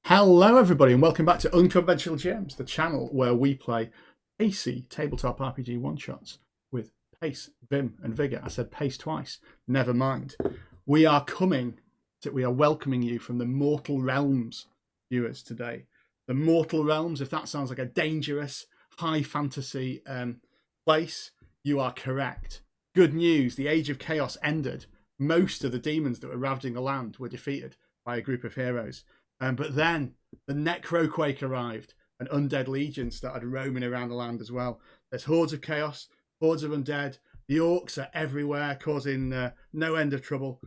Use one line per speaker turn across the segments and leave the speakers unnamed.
Hello everybody and welcome back to Unconventional GMs, the channel where we play pacey tabletop RPG one-shots with pace, vim and vigour. I said pace twice, never mind. We are welcoming you from the Mortal Realms, viewers, today. The Mortal Realms, if that sounds like a dangerous, high fantasy place, you are correct. Good news, the Age of Chaos ended. Most of the demons that were ravaging the land were defeated by a group of heroes. But then the Necroquake arrived and undead legions started roaming around the land as well. There's hordes of chaos, hordes of undead. The orcs are everywhere, causing no end of trouble.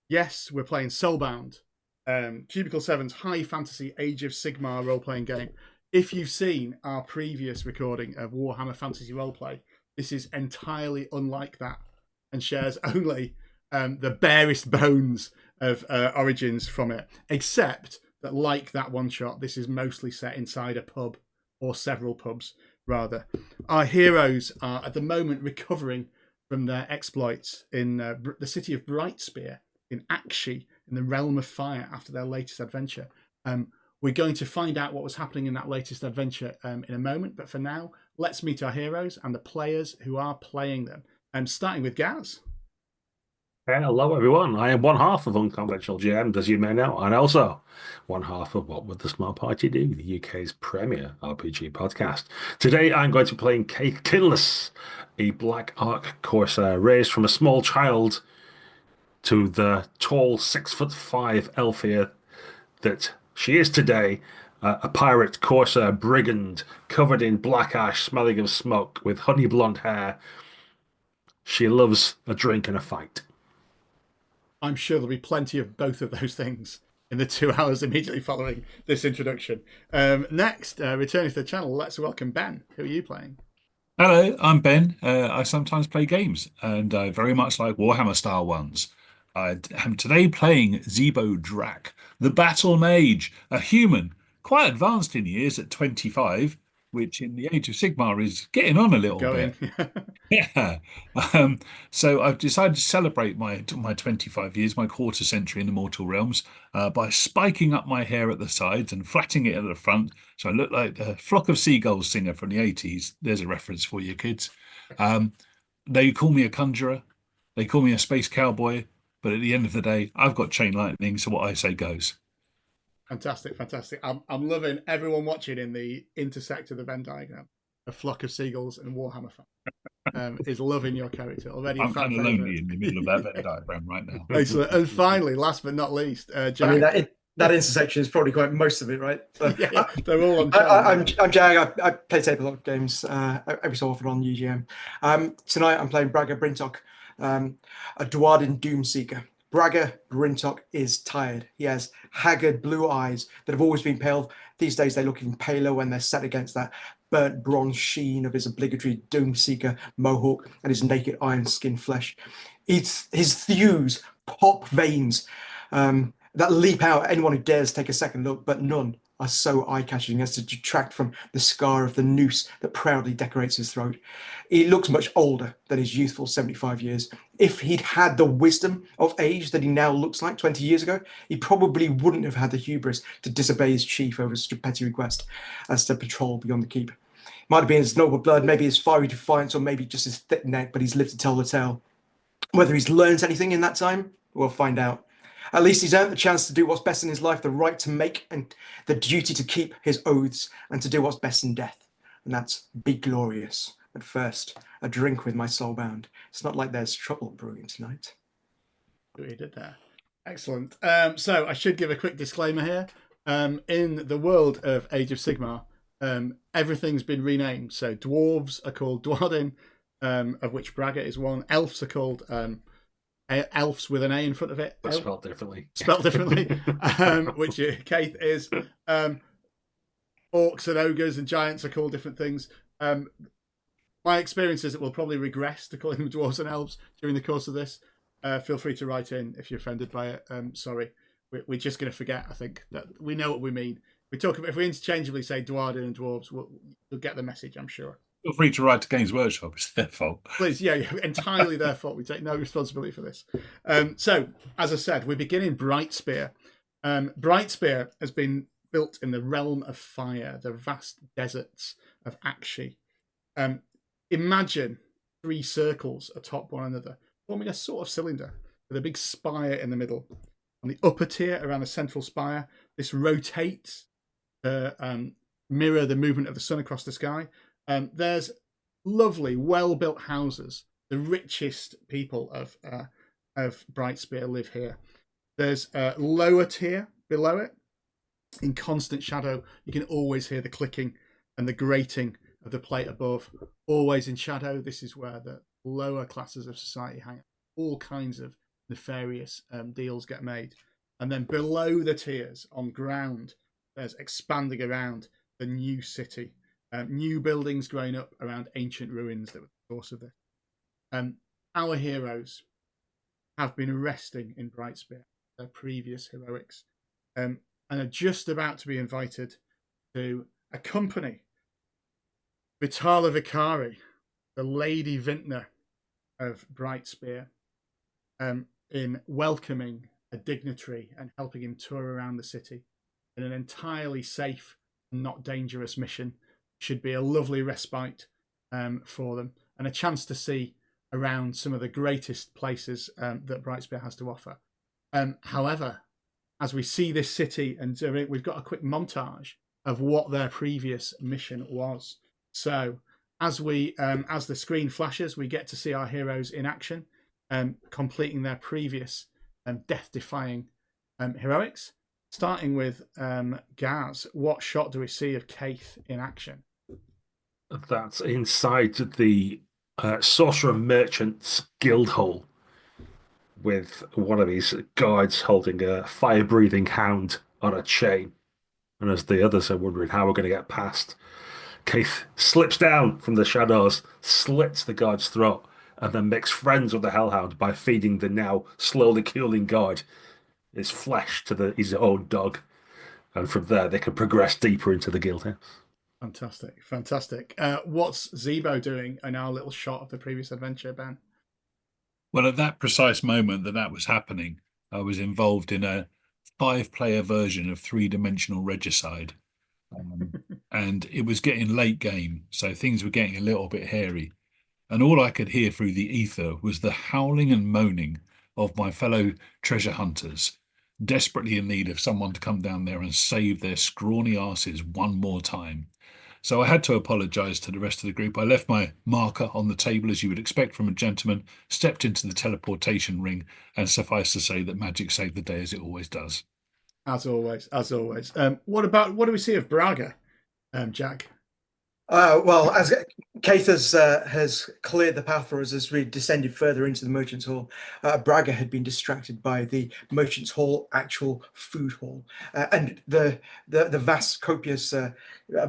Yes, we're playing Soulbound, Cubicle 7's high fantasy Age of Sigmar role-playing game. If you've seen our previous recording of Warhammer Fantasy Roleplay, this is entirely unlike that and shares only the barest bones of origins from it, except that, like that one shot, this is mostly set inside a pub, or several pubs, rather. Our heroes are, at the moment, recovering from their exploits in the city of Brightspear, in Aqshy, in the realm of fire, after their latest adventure. We're going to find out what was happening in that latest adventure in a moment, but for now, let's meet our heroes and the players who are playing them. Starting with Gaz.
Hello, everyone. I am one half of Unconventional GMs, as you may know, and also one half of What Would the Smart Party Do, the UK's premier RPG podcast. Today, I'm going to be playing Kate Kinless, a Black Ark Corsair raised from a small child to the tall 6'5" Elfir that she is today, a pirate Corsair brigand covered in black ash, smelling of smoke, with honey blonde hair. She loves a drink and a fight.
I'm sure there'll be plenty of both of those things in the 2 hours immediately following this introduction. Next, returning to the channel, let's welcome Ben. Who are you playing?
Hello, I'm Ben. I sometimes play games, and I very much like Warhammer-style ones. I am today playing Zebo Drak, the Battle Mage, a human, quite advanced in years at 25, which in the Age of Sigmar is getting on a little bit. Yeah. So I've decided to celebrate my 25 years, my quarter century in the Mortal Realms, by spiking up my hair at the sides and flattening it at the front, so I look like a Flock of Seagulls singer from the 80s. There's a reference for you kids. They call me a conjurer, they call me a space cowboy, but at the end of the day, I've got chain lightning, so what I say goes.
Fantastic, fantastic. I'm loving everyone watching in the intersect of the Venn diagram. A Flock of Seagulls and Warhammer fan is loving your character already.
I'm kind of lonely in the middle of that Venn diagram right now.
Excellent. And finally, last but not least, Jack.
I mean, that intersection is probably quite most of it, right? So,
yeah, they're all on.
I'm Jag. I play tabletop games every so often on UGM. Tonight I'm playing Braga Brintok, a Duardin Doomseeker. Braga Brintok is tired. He has haggard blue eyes that have always been pale. These days they look even paler when they're set against that burnt bronze sheen of his obligatory Doomseeker mohawk and his naked iron skin flesh. His thews pop veins that leap out at anyone who dares take a second look, but none are so eye-catching as to detract from the scar of the noose that proudly decorates his throat. He looks much older than his youthful 75 years. If he'd had the wisdom of age that he now looks like 20 years ago, he probably wouldn't have had the hubris to disobey his chief over such a petty request as to patrol beyond the keep. Might have been his noble blood, maybe his fiery defiance, or maybe just his thick neck, but he's lived to tell the tale. Whether he's learned anything in that time, we'll find out. At least he's earned the chance to do what's best in his life, the right to make and the duty to keep his oaths and to do what's best in death. And that's be glorious. But first, a drink with my Soulbound. It's not like there's trouble brewing tonight.
We did that. Excellent. So I should give a quick disclaimer here. In the world of Age of Sigmar, everything's been renamed. So dwarves are called Duardin, of which Braga is one. Elves are called elves with an A in front of it.
But spelled differently.
Spelled differently, which Keith is. Orcs and ogres and giants are called different things. My experience is it will probably regress to calling them dwarves and elves during the course of this. Feel free to write in if you're offended by it. Sorry, we're just going to forget. I think that we know what we mean. We talk about if we interchangeably say Duardin and dwarves, you'll get the message, I'm sure.
Feel free to write to Games Workshop. It's their fault.
Please, yeah, entirely their fault. We take no responsibility for this. So, as I said, we begin in Brightspear. Brightspear has been built in the realm of fire, the vast deserts of Aqshy. Imagine 3 circles atop one another, forming a sort of cylinder with a big spire in the middle. On the upper tier, around the central spire, this rotates to mirror the movement of the sun across the sky. There's lovely, well-built houses. The richest people of Brightspear live here. There's a lower tier below it. In constant shadow, you can always hear the clicking and the grating of the plate above. Always in shadow. This is where the lower classes of society hang out. All kinds of nefarious deals get made. And then below the tiers, on ground, there's expanding around the new city. New buildings growing up around ancient ruins that were the source of this. Our heroes have been resting in Brightspear, their previous heroics, and are just about to be invited to accompany Vitala Vicari, the Lady Vintner of Brightspear, in welcoming a dignitary and helping him tour around the city in an entirely safe and not dangerous mission. Should be a lovely respite for them and a chance to see around some of the greatest places that Brightspear has to offer. However, as we see this city, and we've got a quick montage of what their previous mission was. So as the screen flashes, we get to see our heroes in action, completing their previous death-defying heroics. Starting with Gaz, what shot do we see of Keith in action?
That's inside the Sorcerer Merchant's guild hall, with one of his guards holding a fire-breathing hound on a chain. And as the others are wondering how we're going to get past, Keith slips down from the shadows, slits the guard's throat, and then makes friends with the hellhound by feeding the now slowly cooling guard his flesh to his own dog. And from there, they can progress deeper into the guild house.
Fantastic, fantastic. What's Zebo doing in our little shot of the previous adventure, Ben?
Well, at that precise moment that was happening, I was involved in a 5-player version of 3-dimensional regicide. And it was getting late game, so things were getting a little bit hairy. And all I could hear through the ether was the howling and moaning of my fellow treasure hunters, desperately in need of someone to come down there and save their scrawny asses one more time. So I had to apologise to the rest of the group. I left my marker on the table, as you would expect from a gentleman, stepped into the teleportation ring, and suffice to say that magic saved the day, as it always does.
As always, as always. What do we see of Braga, Jack?
Well, as Keith has cleared the path for us as we descended further into the Merchant's Hall, Braga had been distracted by the Merchant's Hall actual food hall and the vast, copious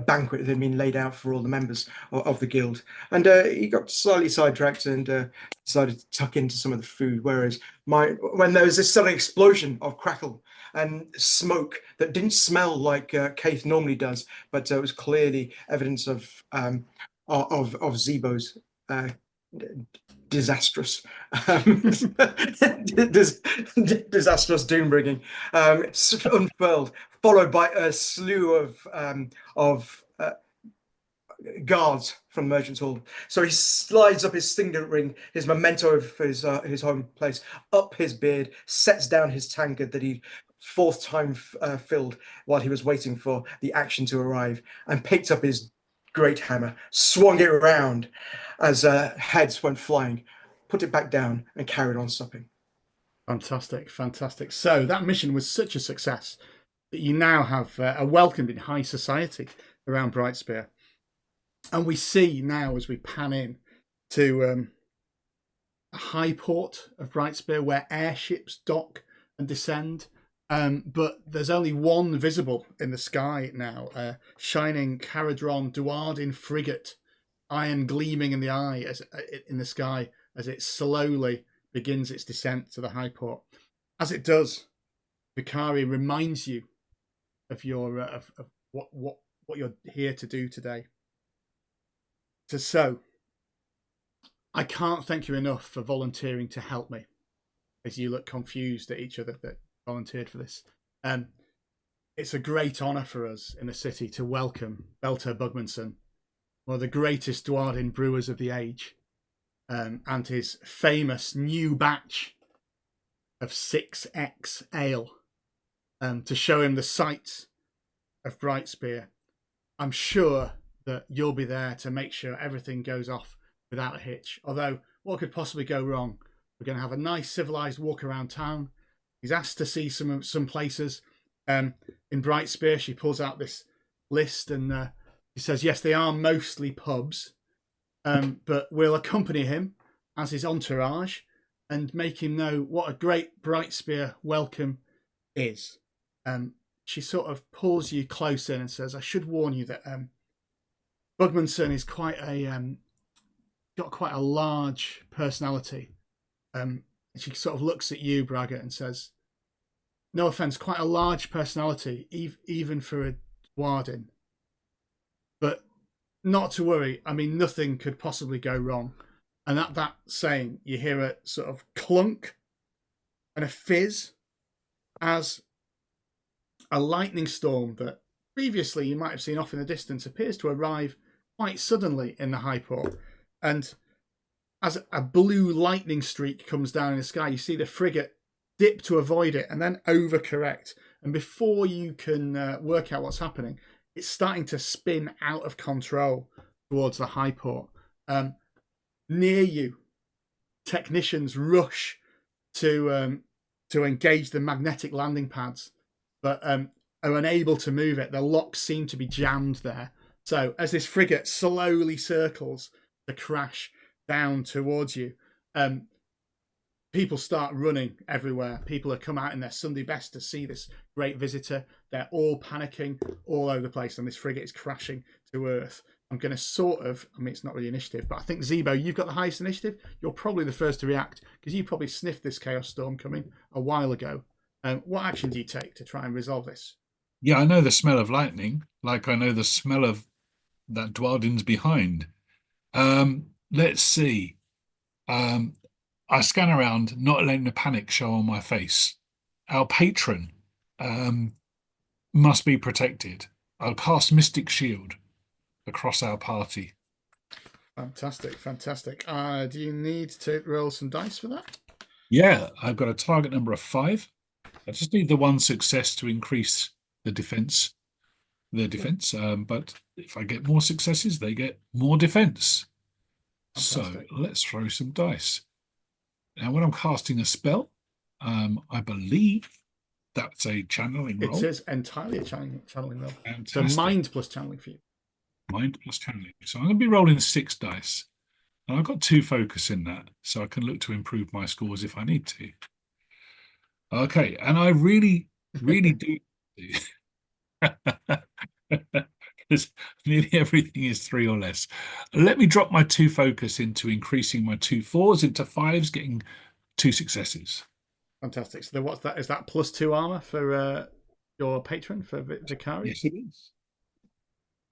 banquet that had been laid out for all the members of the guild. And he got slightly sidetracked and decided to tuck into some of the food. Whereas when there was this sudden explosion of crackle and smoke that didn't smell like Keith normally does, but it was clearly evidence of Zebo's disastrous disastrous doom bringing unfurled, followed by a slew of guards from Merchant's Hall. So he slides up his signet ring, his memento of his home place, up his beard, sets down his tankard that he 4th time filled while he was waiting for the action to arrive, and picked up his great hammer, swung it around as heads went flying, put it back down, and carried on supping.
Fantastic, fantastic. So that mission was such a success that you now have a welcome in high society around Brightspear. And we see now, as we pan in to a high port of Brightspear where airships dock and descend. But there's only one visible in the sky now, shining Caradron Duardin frigate, iron gleaming in the eye in the sky as it slowly begins its descent to the high port. As it does, Vicari reminds you of your of what you're here to do today. So, I can't thank you enough for volunteering to help me. As you look confused at each other that volunteered for this. It's a great honour for us in the city to welcome Beltar Bugmansson, one of the greatest Duardin brewers of the age, and his famous new batch of 6X ale, to show him the sights of Brightspear. I'm sure that you'll be there to make sure everything goes off without a hitch. Although, what could possibly go wrong? We're going to have a nice civilized walk around town. He's asked to see some places. In Brightspear, she pulls out this list and she says, yes, they are mostly pubs, but we'll accompany him as his entourage and make him know what a great Brightspear welcome is. She sort of pulls you close in and says, I should warn you that Bugmansson is got quite a large personality. She sort of looks at you, Braga, and says, no offense, quite a large personality, even for a Duardin. But not to worry. I mean, nothing could possibly go wrong. And at that saying, you hear a sort of clunk and a fizz as a lightning storm that previously you might have seen off in the distance appears to arrive quite suddenly in the high port. And as a blue lightning streak comes down in the sky, you see the frigate dip to avoid it and then overcorrect. And before you can work out what's happening, it's starting to spin out of control towards the high port. Near you, technicians rush to engage the magnetic landing pads, but are unable to move it. The locks seem to be jammed there. So as this frigate slowly circles to crash down towards you, people start running everywhere. People have come out in their Sunday best to see this great visitor. They're all panicking all over the place, and this frigate is crashing to Earth. I'm going to it's not really initiative, but I think, Zebo, you've got the highest initiative. You're probably the first to react because you probably sniffed this chaos storm coming a while ago. What action do you take to try and resolve this?
Yeah, I know the smell of lightning, like I know the smell of that Duardin's behind. Let's see. I scan around, not letting the panic show on my face. Our patron must be protected. I'll cast Mystic Shield across our party.
Fantastic, fantastic. Do you need to roll some dice for that?
Yeah, I've got a target number of 5. I just need the one success to increase the defense. But if I get more successes, they get more defense.
Fantastic.
So let's throw some dice. Now, when I'm casting a spell, I believe that's a channeling roll.
It is entirely a channeling roll.
Fantastic.
So mind plus channeling for you.
Mind plus channeling. So I'm going to be rolling 6 dice. And I've got 2 focus in that, so I can look to improve my scores if I need to. Okay, and I really, really do. Because nearly everything is 3 or less. Let me drop my 2 focus into increasing my 2 4s into 5s, getting 2 successes.
Fantastic. So then what's that? Is that plus 2 armor for your patron, for Vicari?
Yes, it is.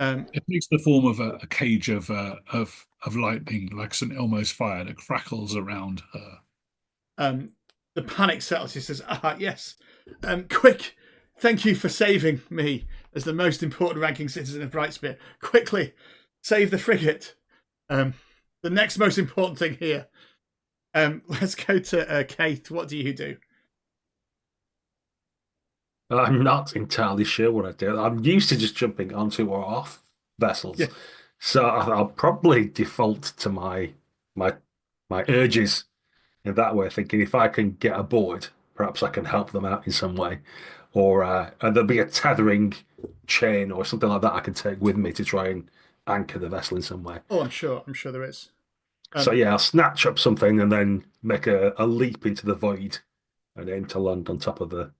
It takes the form of a cage of lightning, like St. Elmo's fire that crackles around her.
The panic settles. He says, yes. Quick, thank you for saving me as the most important ranking citizen of Brightspear. Quickly, save the frigate. The next most important thing here. Let's go to Keith. What do you do?
I'm not entirely sure what I do. I'm used to just jumping onto or off vessels.
Yeah.
So I'll probably default to my urges in that way, thinking if I can get aboard, perhaps I can help them out in some way. Or and there'll be a tethering chain or something like that I can take with me to try and anchor the vessel in some way.
Oh, I'm sure there is.
So yeah, I'll snatch up something and then make a leap into the void and aim to land on top of the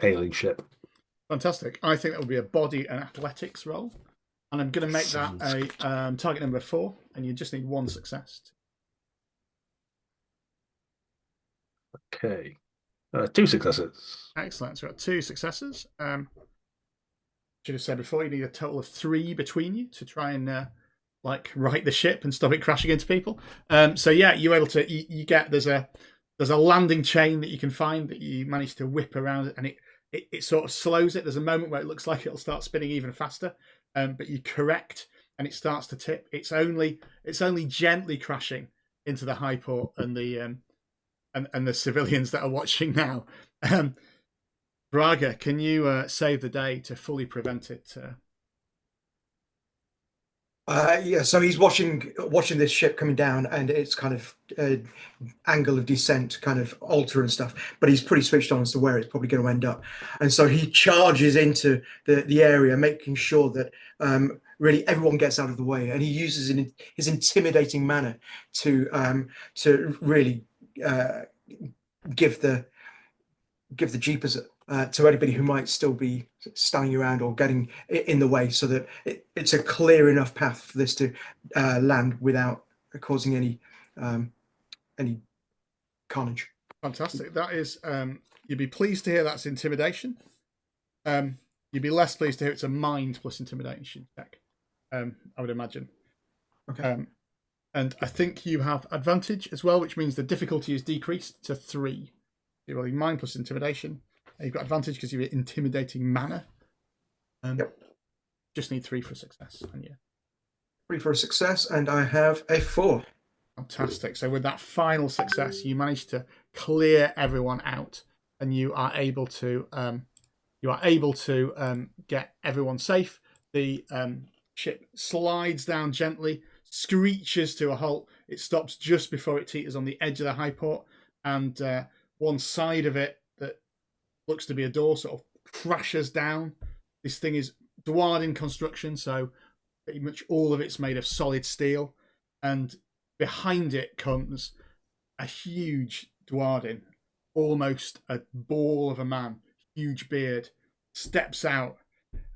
alien ship.
Fantastic. I think that would be a body and athletics roll. And I'm going to make that a target number 4, and you just need 1 success.
Okay. 2 successes.
Excellent. So we've got 2 successes. Should have said before, you need a total of 3 between you to try and like right the ship and stop it crashing into people. So yeah, you're able to you get there's a landing chain that you can find that you manage to whip around, and it sort of slows it. There's a moment where it looks like it'll start spinning even faster, but you correct and it starts to tip. It's only gently crashing into the high port and the civilians that are watching now. Braga, can you save the day to fully prevent it?
Yeah, so he's watching this ship coming down, and it's kind of angle of descent kind of alter and stuff, but he's pretty switched on as to where it's probably going to end up, and so he charges into the area, making sure that really everyone gets out of the way, and he uses his intimidating manner to really give the jeepers to anybody who might still be standing around or getting in the way, so that it's a clear enough path for this to land without causing any carnage.
Fantastic. That is, you'd be pleased to hear that's intimidation. You'd be less pleased to hear it's a mind plus intimidation check, I would imagine.
Okay.
And I think you have advantage as well, which means the difficulty is decreased to 3. You're rolling mind plus intimidation. You've got advantage because you're intimidating manner.
Yep.
Just need 3 for success. And yeah.
3 for a success, and I have a 4.
Fantastic. So with that final success, you manage to clear everyone out, and you are able to get everyone safe. The ship slides down gently, screeches to a halt. It stops just before it teeters on the edge of the high port, and one side of it that looks to be a door sort of crashes down. This thing is Duardin construction, so pretty much all of it's made of solid steel, and behind it comes a huge Duardin, almost a ball of a man, huge beard, steps out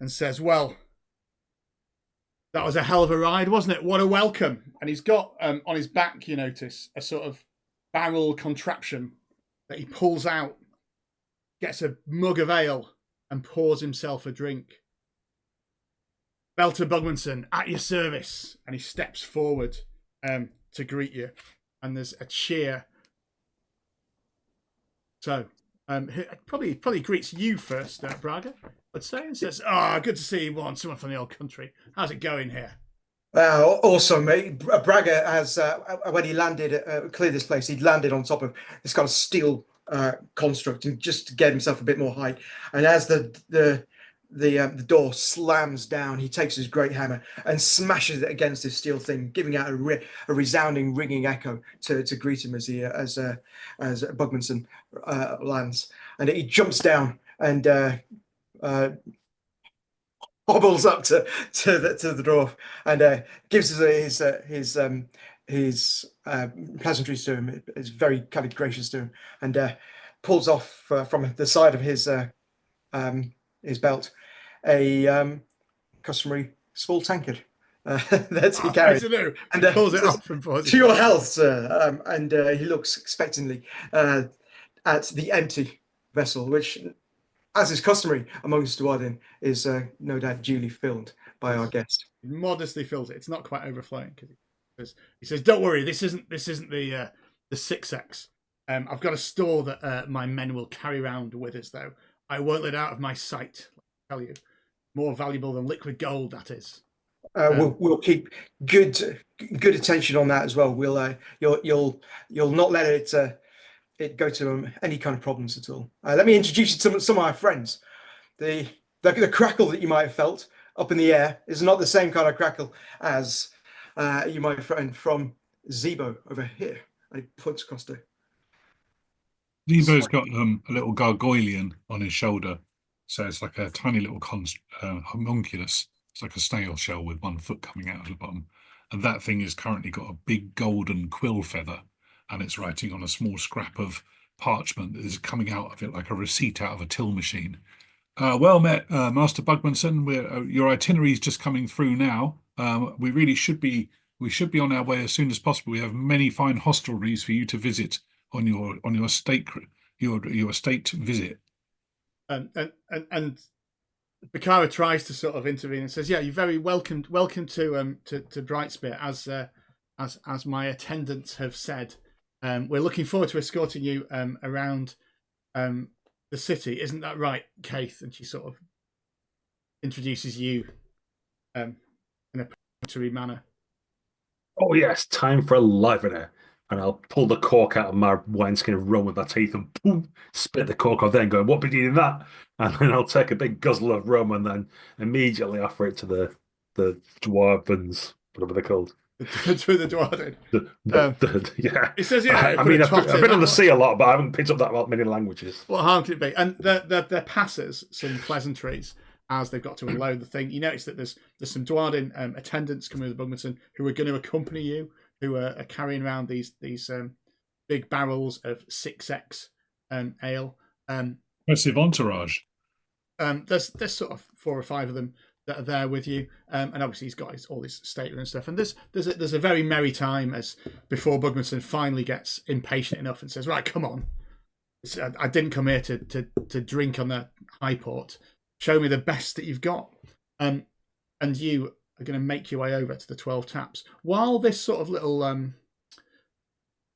and says, "Well, that was a hell of a ride, wasn't it? What a welcome." And he's got on his back, you notice, a sort of barrel contraption that he pulls out, gets a mug of ale and pours himself a drink. "Beltar Bugmansson, at your service." And he steps forward to greet you, and there's a cheer. So probably greets you first, Braga, let's say, and says, "Oh, good to see you, someone from the old country. How's it going here?"
Awesome, mate. Braga has, when he landed, cleared this place, he'd landed on top of this kind of steel construct, and just to get himself a bit more height. And as the door slams down, he takes his great hammer and smashes it against this steel thing, giving out a resounding, ringing echo to greet him as Bugmansson lands. And he jumps down and hobbles up to the dwarf and gives his pleasantries to him. It's very kind of gracious to him, and pulls off from the side of his belt a customary small tankard that he carries.
And pulls it up and pours
to your health, sir. And he looks expectantly at the empty vessel, which, as is customary amongst Duardin, is no doubt duly filled by our guest.
He modestly fills it. It's not quite overflowing, because he says, "Don't worry, this isn't the 6X. I've got a store that my men will carry around with us, though. I won't let it out of my sight. I'll tell you, more valuable than liquid gold, that is."
We'll keep good attention on that as well. We'll you'll not let it go to any kind of problems at all. Let me introduce you to some of my friends. The crackle that you might have felt up in the air is not the same kind of crackle as you might find from Zebo over here. I points across to.
Zebo's got a little gargoylian on his shoulder, so it's like a tiny little homunculus. It's like a snail shell with one foot coming out of the bottom, and that thing has currently got a big golden quill feather, and it's writing on a small scrap of parchment that is coming out of it like a receipt out of a till machine. "Well met, Master Bugmansson. Your itinerary is just coming through now. We should be on our way as soon as possible. We have many fine hostelries for you to visit on your estate visit."
And Bakara tries to sort of intervene and says, "Yeah, you're very welcome to Brightspear as my attendants have said. We're looking forward to escorting you around the city. Isn't that right, Keith?" And she sort of introduces you in a peremptory manner.
Oh yes, time for a livener. And I'll pull the cork out of my wineskin and run with my teeth and boom, spit the cork off. Then going, what be doing that? And then I'll take a big guzzle of rum and then immediately offer it to the dwarvens, whatever they're called.
To the Duardin.
Yeah.
It says,
I mean, I've been on the sea a lot, but I haven't picked up that many languages.
What harm could it be? And there passes some pleasantries as they've got to unload the thing. You notice that there's some Duardin attendants coming with the Bugmansson who are going to accompany you, who are carrying around these big barrels of 6X ale.
Impressive entourage.
There's sort of 4 or 5 of them that are there with you, and obviously he's got all his statement and stuff. And there's a very merry time as before Bugmansson finally gets impatient enough and says, "Right, come on. I didn't come here to drink on the high port. Show me the best that you've got." And you are going to make your way over to the 12 taps. While this sort of little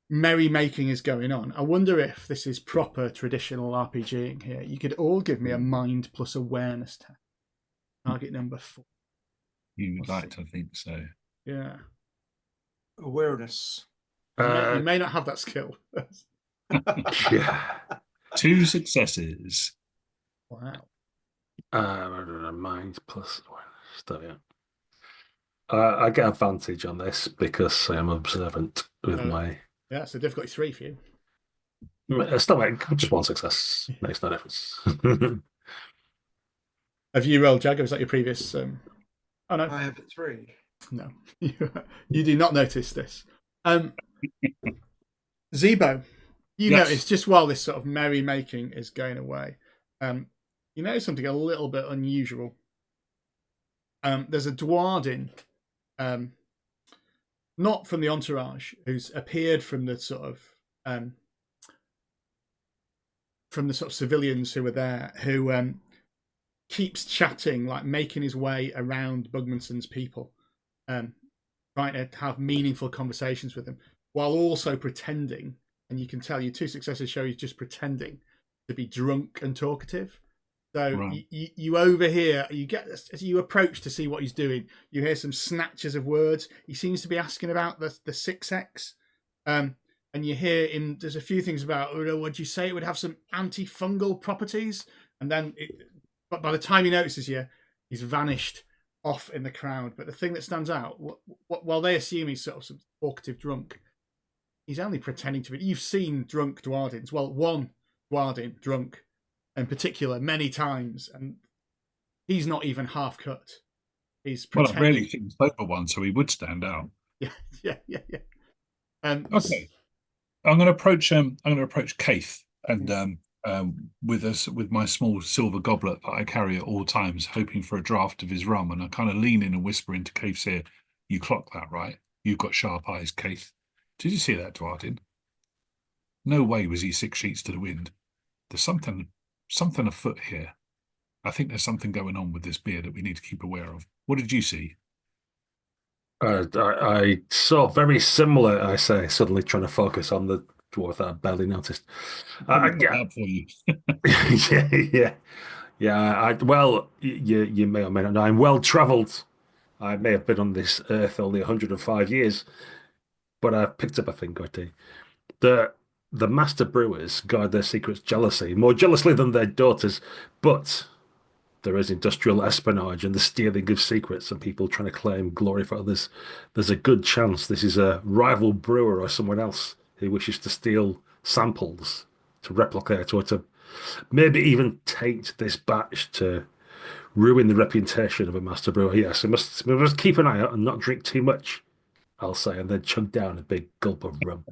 merrymaking is going on, I wonder if this is proper traditional RPGing here. You could all give me a mind plus awareness test. Target number 4.
You would like to think so.
Yeah.
Awareness.
You may not have that skill.
Yeah.
2 successes.
Wow.
Mind plus awareness. I get advantage on this because I am observant with my.
Yeah, so difficulty 3 for you.
Still, just 1 success makes no difference.
Have you rolled, Jagger? Was that your previous? Oh no,
I have 3.
no. You do not notice this. Zebo, you
Yes.
notice just while this sort of merrymaking is going away, you notice something a little bit unusual. There's a Duardin, not from the entourage, who's appeared from the sort of civilians who were there, who keeps chatting, like making his way around Bugmansson's people, trying to have meaningful conversations with them, while also pretending, and you can tell your 2 successes show he's just pretending to be drunk and talkative. So
Right.
you overhear, you get as you approach to see what he's doing, you hear some snatches of words. He seems to be asking about the 6X, and you hear him. There's a few things about, would you say it would have some antifungal properties? And then, but by the time he notices you, he's vanished off in the crowd. But the thing that stands out, while they assume he's sort of some talkative drunk, he's only pretending to be. You've seen drunk Duardins. Well, one Duardin drunk in particular many times, and he's not even half cut. He's
Well, I've
pretending.
rarely seen sober one, so he would stand out.
Yeah.
Okay. I'm going to approach Keith and with my small silver goblet that I carry at all times, hoping for a draught of his rum. And I kind of lean in and whisper into Keith's ear, "You clock that, right? You've got sharp eyes, Keith. Did you see that, Duardin? No way was he 6 sheets to the wind. There's something afoot here. I think there's something going on with this beer that we need to keep aware of. What did you see?"
I saw very similar, I say, suddenly trying to focus on the dwarf that I barely noticed.
Yeah. For you.
Yeah. Well, you may or may not know, I'm well travelled. I may have been on this earth only 105 years, but I've picked up a thing or two. The master brewers guard their secrets more jealously than their daughters, but there is industrial espionage and the stealing of secrets and people trying to claim glory for others. There's a good chance this is a rival brewer or someone else who wishes to steal samples to replicate or to maybe even taint this batch to ruin the reputation of a master brewer. Yes, we must keep an eye out and not drink too much, I'll say, and then chug down a big gulp of rum.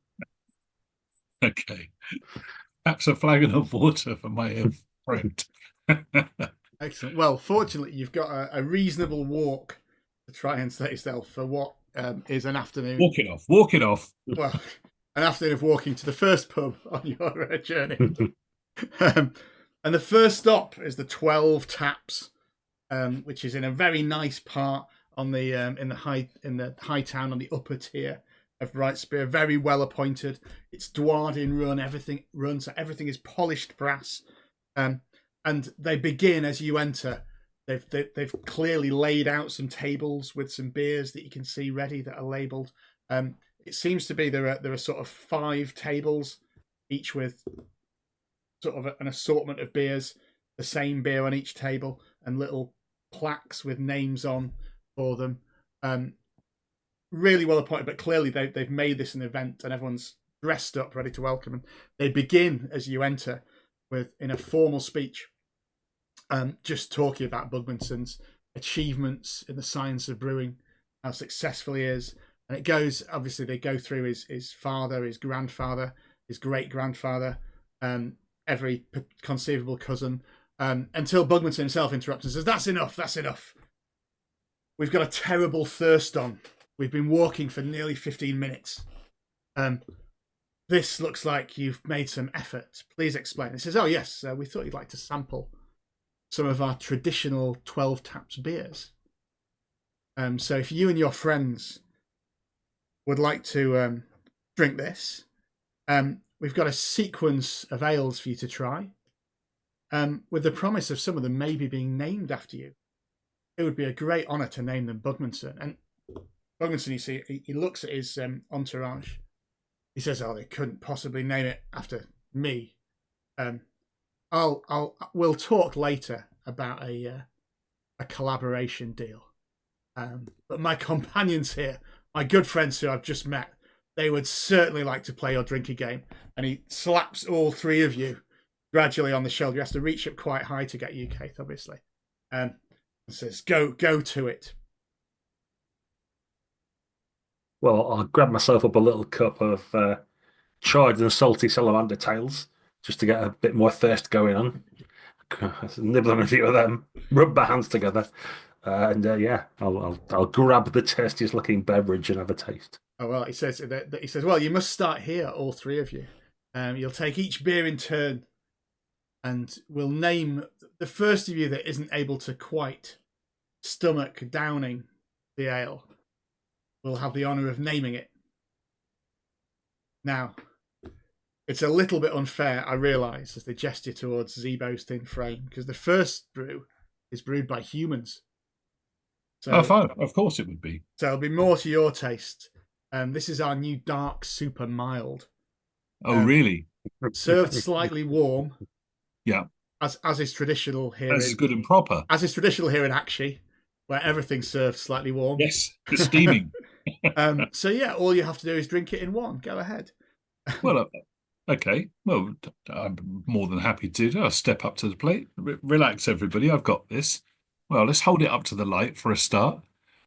Okay. Perhaps a flagon of water for my friend.
Excellent. Well, fortunately, you've got a reasonable walk to try and set yourself for what is an afternoon.
Walk it off.
Well, an afternoon of walking to the first pub on your journey. And the first stop is the 12 taps which is in a very nice part on the in the high town on the upper tier of Brightspear. Very well appointed. It's Duardin run. Everything runs. So everything is polished brass, and they begin as you enter. They've clearly laid out some tables with some beers that you can see ready that are labelled. It seems to be there are sort of 5 tables, each with sort of an assortment of beers, the same beer on each table, and little plaques with names on for them. Really well appointed, but clearly they've made this an event and everyone's dressed up, ready to welcome them. They begin as you enter in a formal speech, just talking about Bugmansson's achievements in the science of brewing, how successful he is. And it goes, obviously, they go through his father, his grandfather, his great-grandfather, every conceivable cousin, until Bugmansson himself interrupts and says, that's enough. We've got a terrible thirst on. We've been walking for nearly 15 minutes. This looks like you've made some effort. Please explain. He says, oh, yes, we thought you'd like to sample some of our traditional 12 taps beers. So if you and your friends would like to drink this, we've got a sequence of ales for you to try, with the promise of some of them maybe being named after you. It would be a great honour to name them Bugmansson. And Bugmansson, you see, he looks at his entourage. He says, "Oh, they couldn't possibly name it after me. We'll talk later about a collaboration deal. But my companions here, my good friends who I've just met, they would certainly like to play or drink a game." And he slaps all 3 of you gradually on the shoulder. He has to reach up quite high to get you, Keith, obviously. And says, go to it.
Well, I'll grab myself up a little cup of charred and salty salamander tails just to get a bit more thirst going on. Nibble on a few of them, rub my hands together, and yeah, I'll grab the tastiest looking beverage and have a taste.
Oh well, he says, well, you must start here, all 3 of you. You'll take each beer in turn, and we'll name the first of you that isn't able to quite stomach downing the ale. We'll have the honour of naming it. Now, it's a little bit unfair, I realise, as they gesture towards Zebo's thin frame, because the first brew is brewed by humans. So,
fine. Of course it would be.
So it'll be more to your taste. This is our new dark super mild.
Oh, really?
Served slightly warm.
Yeah.
As is traditional here.
As good and proper.
As is traditional here in Aqshy, where everything's served slightly warm.
Yes, it's steaming.
So yeah, all you have to do is drink it in one. Go ahead.
Well, okay. Well, I'm more than happy to. I'll step up to the plate. Relax, everybody. I've got this. Well, let's hold it up to the light for a start.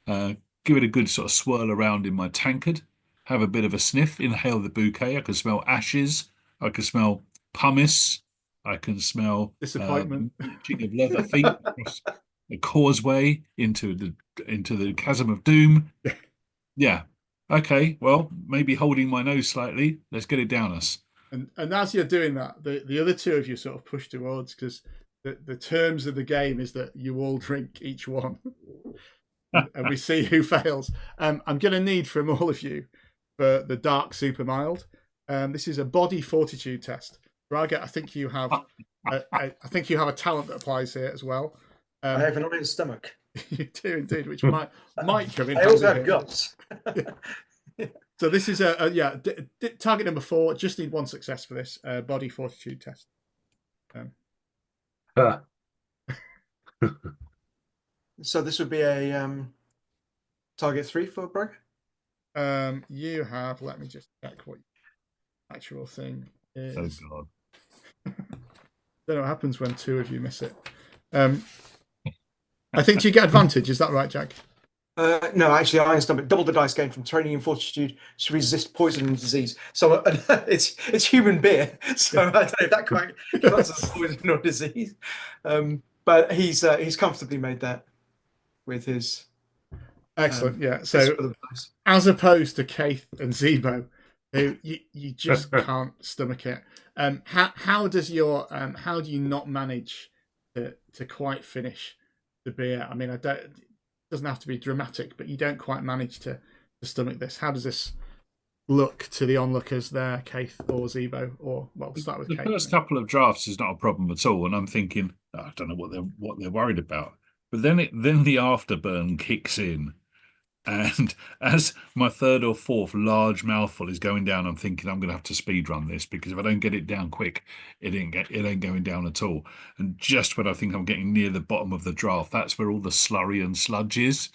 Give it a good sort of swirl around in my tankard. Have a bit of a sniff. Inhale the bouquet. I can smell ashes. I can smell pumice. I can smell
disappointment.
Reaching of leather feet across the causeway into the chasm of doom. Yeah. Okay. Well, maybe holding my nose slightly. Let's get it down us.
And as you're doing that, the other 2 of you sort of push towards, because the terms of the game is that you all drink each one, and we see who fails. I'm going to need from all of you for the dark super mild. This is a body fortitude test. Braga, I think you have a talent that applies here as well.
I have an honest stomach.
You do indeed, which might come in.
I also have guts.
So this is target number 4. Just need 1 success for this body fortitude test.
So this would be a target 3 for Bragg?
You have. Let me just check what the actual thing is.
Oh God.
Don't know what happens when 2 of you miss it. I think you get advantage. Is that right, Jack?
No, actually, iron stomach. Double the dice gain from training in fortitude to resist poison and disease. So it's human beer. So I don't know if that quite counts as poison or disease. But he's comfortably made that with his.
Excellent. Yeah. So as opposed to Keith and Zebo, who you just can't stomach it. How do you not manage to quite finish the beer. I mean, it doesn't have to be dramatic, but you don't quite manage to stomach this. How does this look to the onlookers there, Keith or Zebo? Or, well, start with
The
Keith.
first couple of drafts is not a problem at all, and I'm thinking, "Oh, I don't know what they're worried about. But then the afterburn kicks in, and as my third or fourth large mouthful is going down, I'm thinking I'm going to have to speed run this, because if I don't get it down quick, it ain't going down at all. And just when I think I'm getting near the bottom of the draft, that's where all the slurry and sludge is.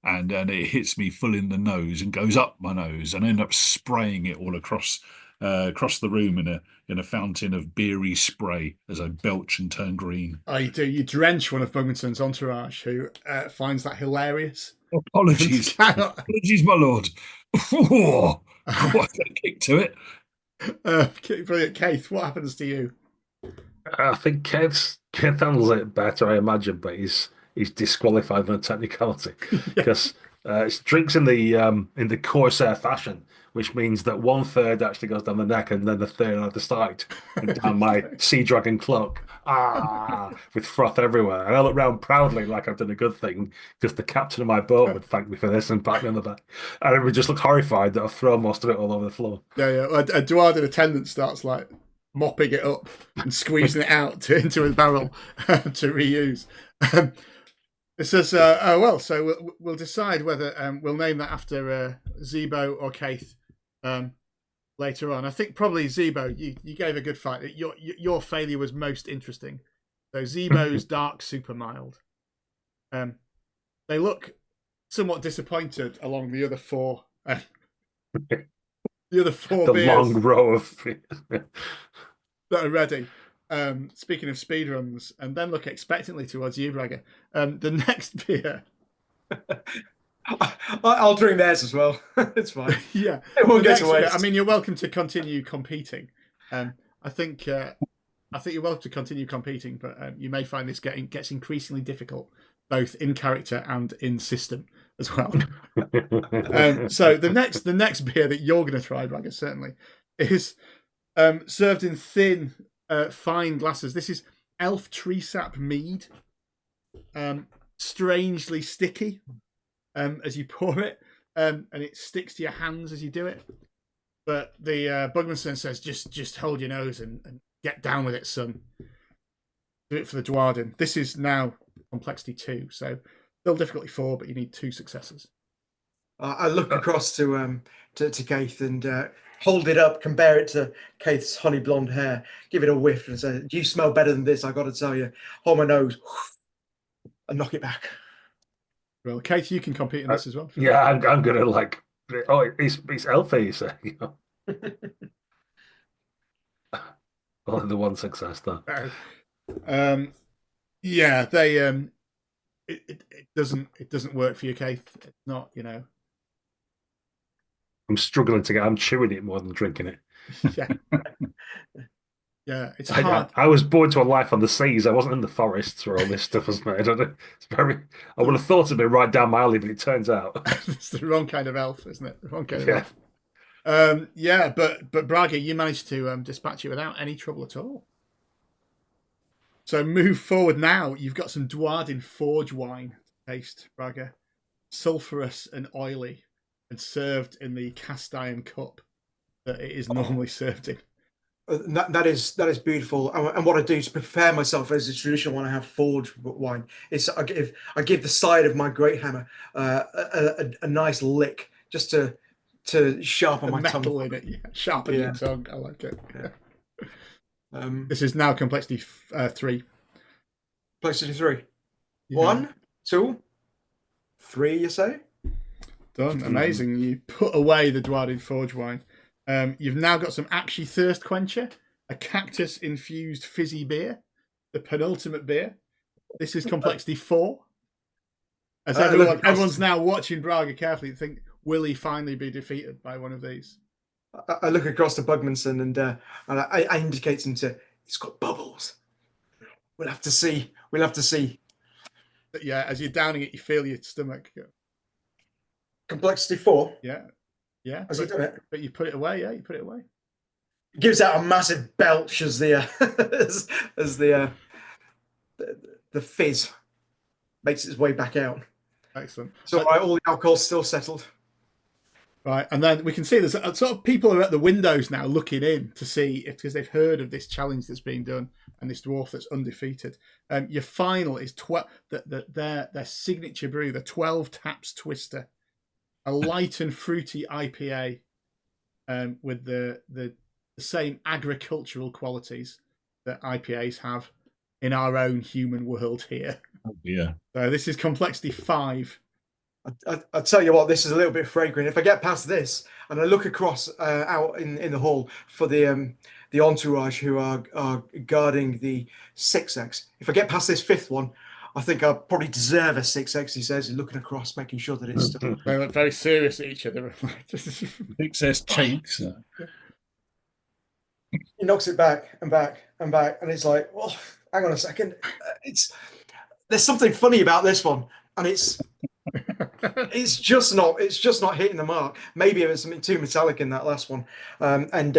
And it hits me full in the nose and goes up my nose, and I end up spraying it all across the room in a fountain of beery spray as I belch and turn green.
Oh, you do. You drench one of Bugmansson's entourage, who finds that hilarious.
Apologies, apologies, my lord. What a kick to it.
Brilliant, Keith. What happens to you?
I think Keith handles it better, I imagine, but he's disqualified on a technicality because it's drinks in the Corsair fashion, which means that 1/3 actually goes down the neck and then the third on the side and down my Sea Dragon cloak. With froth everywhere. And I look round proudly like I've done a good thing, because the captain of my boat would thank me for this and pat me on the back. And it would just look horrified that I've thrown most of it all over the floor.
Yeah. A Duardin attendant starts like mopping it up and squeezing it out into a barrel to reuse. It says, so we'll decide whether we'll name that after Zebo or Keith later on. I think probably Zebo. You gave a good fight. Your failure was most interesting. So Zebo's dark, super mild. They look somewhat disappointed along the other four. The beers
long row of
that are ready. Speaking of speedruns, and then look expectantly towards you, Bragger. The next beer.
I'll drink theirs as well. It's fine.
Yeah.
It won't get to waste.
I mean, you're welcome to continue competing. I think you're welcome to continue competing, but you may find this gets increasingly difficult, both in character and in system as well. So the next beer that you're going to try, Bragger, certainly, is served in thin, fine glasses. This is Elf Tree Sap Mead. Strangely sticky as you pour it, and it sticks to your hands as you do it. But the Bugmansson says, just hold your nose and get down with it, son. Do it for the Duardin. This is now complexity 2, so still difficulty 4, but you need 2 successes.
I look across to Keith and hold it up, compare it to Keith's honey blonde hair, give it a whiff, and say, "You smell better than this, I got to tell you." Hold my nose and knock it back.
Well, Keith, you can compete in this as well.
Yeah, I'm gonna like. Oh, it's Elfie, you say. Only the one success though.
Yeah, they it doesn't work for you, Keith. It's not,
I'm struggling to get. I'm chewing it more than drinking it.
Yeah. Yeah, it's hard.
I was born to a life on the seas. I wasn't in the forests where all this stuff was made. It's very. I would have thought it'd be right down my alley, but it turns out
it's the wrong kind of elf, isn't it? The wrong kind of elf. Yeah, but Braga, you managed to dispatch it without any trouble at all. So move forward now. You've got some Duardin Forge wine to taste, Braga. Sulphurous and oily, and served in the cast iron cup that it is normally served in.
That is beautiful. And what I do to prepare myself as a traditional when I have forge wine is I give the side of my great hammer a nice lick just to sharpen my tongue.
Metal in it, yeah. Sharpen your tongue. I like it.
Yeah.
This is now complexity 3.
Complexity 3.
Yeah.
1, 2, 3. You say?
Done. Amazing. You put away the Duardin Forge wine. You've now got some Aqshy Thirst Quencher, a cactus-infused fizzy beer, the penultimate beer. This is complexity 4. As everyone's now watching Braga carefully to think, will he finally be defeated by one of these?
I look across to Bugmansson and I indicate to him it's got bubbles. We'll have to see.
But yeah, as you're downing it, you feel your stomach.
Complexity 4.
Yeah. Yeah.
Has he done it?
But you put it away, yeah, you put it away.
It gives out a massive belch as the fizz. makes its way back out.
Excellent.
So all the alcohol's still settled.
Right, and then we can see there's sort of people are at the windows now looking in to see if, because they've heard of this challenge that's being done and this dwarf that's undefeated. Your final is their signature brew, the 12 Taps Twister, a light and fruity IPA with the same agricultural qualities that IPAs have in our own human world here.
Oh dear.
So this is complexity 5.
I tell you what, this is a little bit fragrant. If I get past this and I look across out in the hall for the entourage who are guarding the 6X, if I get past this 5th one, I think I probably deserve a 6X, he says, looking across, making sure that it's still...
They look very serious at each other.
6S cheeks.
He knocks it back and back and back, and it's like, oh, hang on a second. There's something funny about this one, and it's just not hitting the mark. Maybe it was something too metallic in that last one, and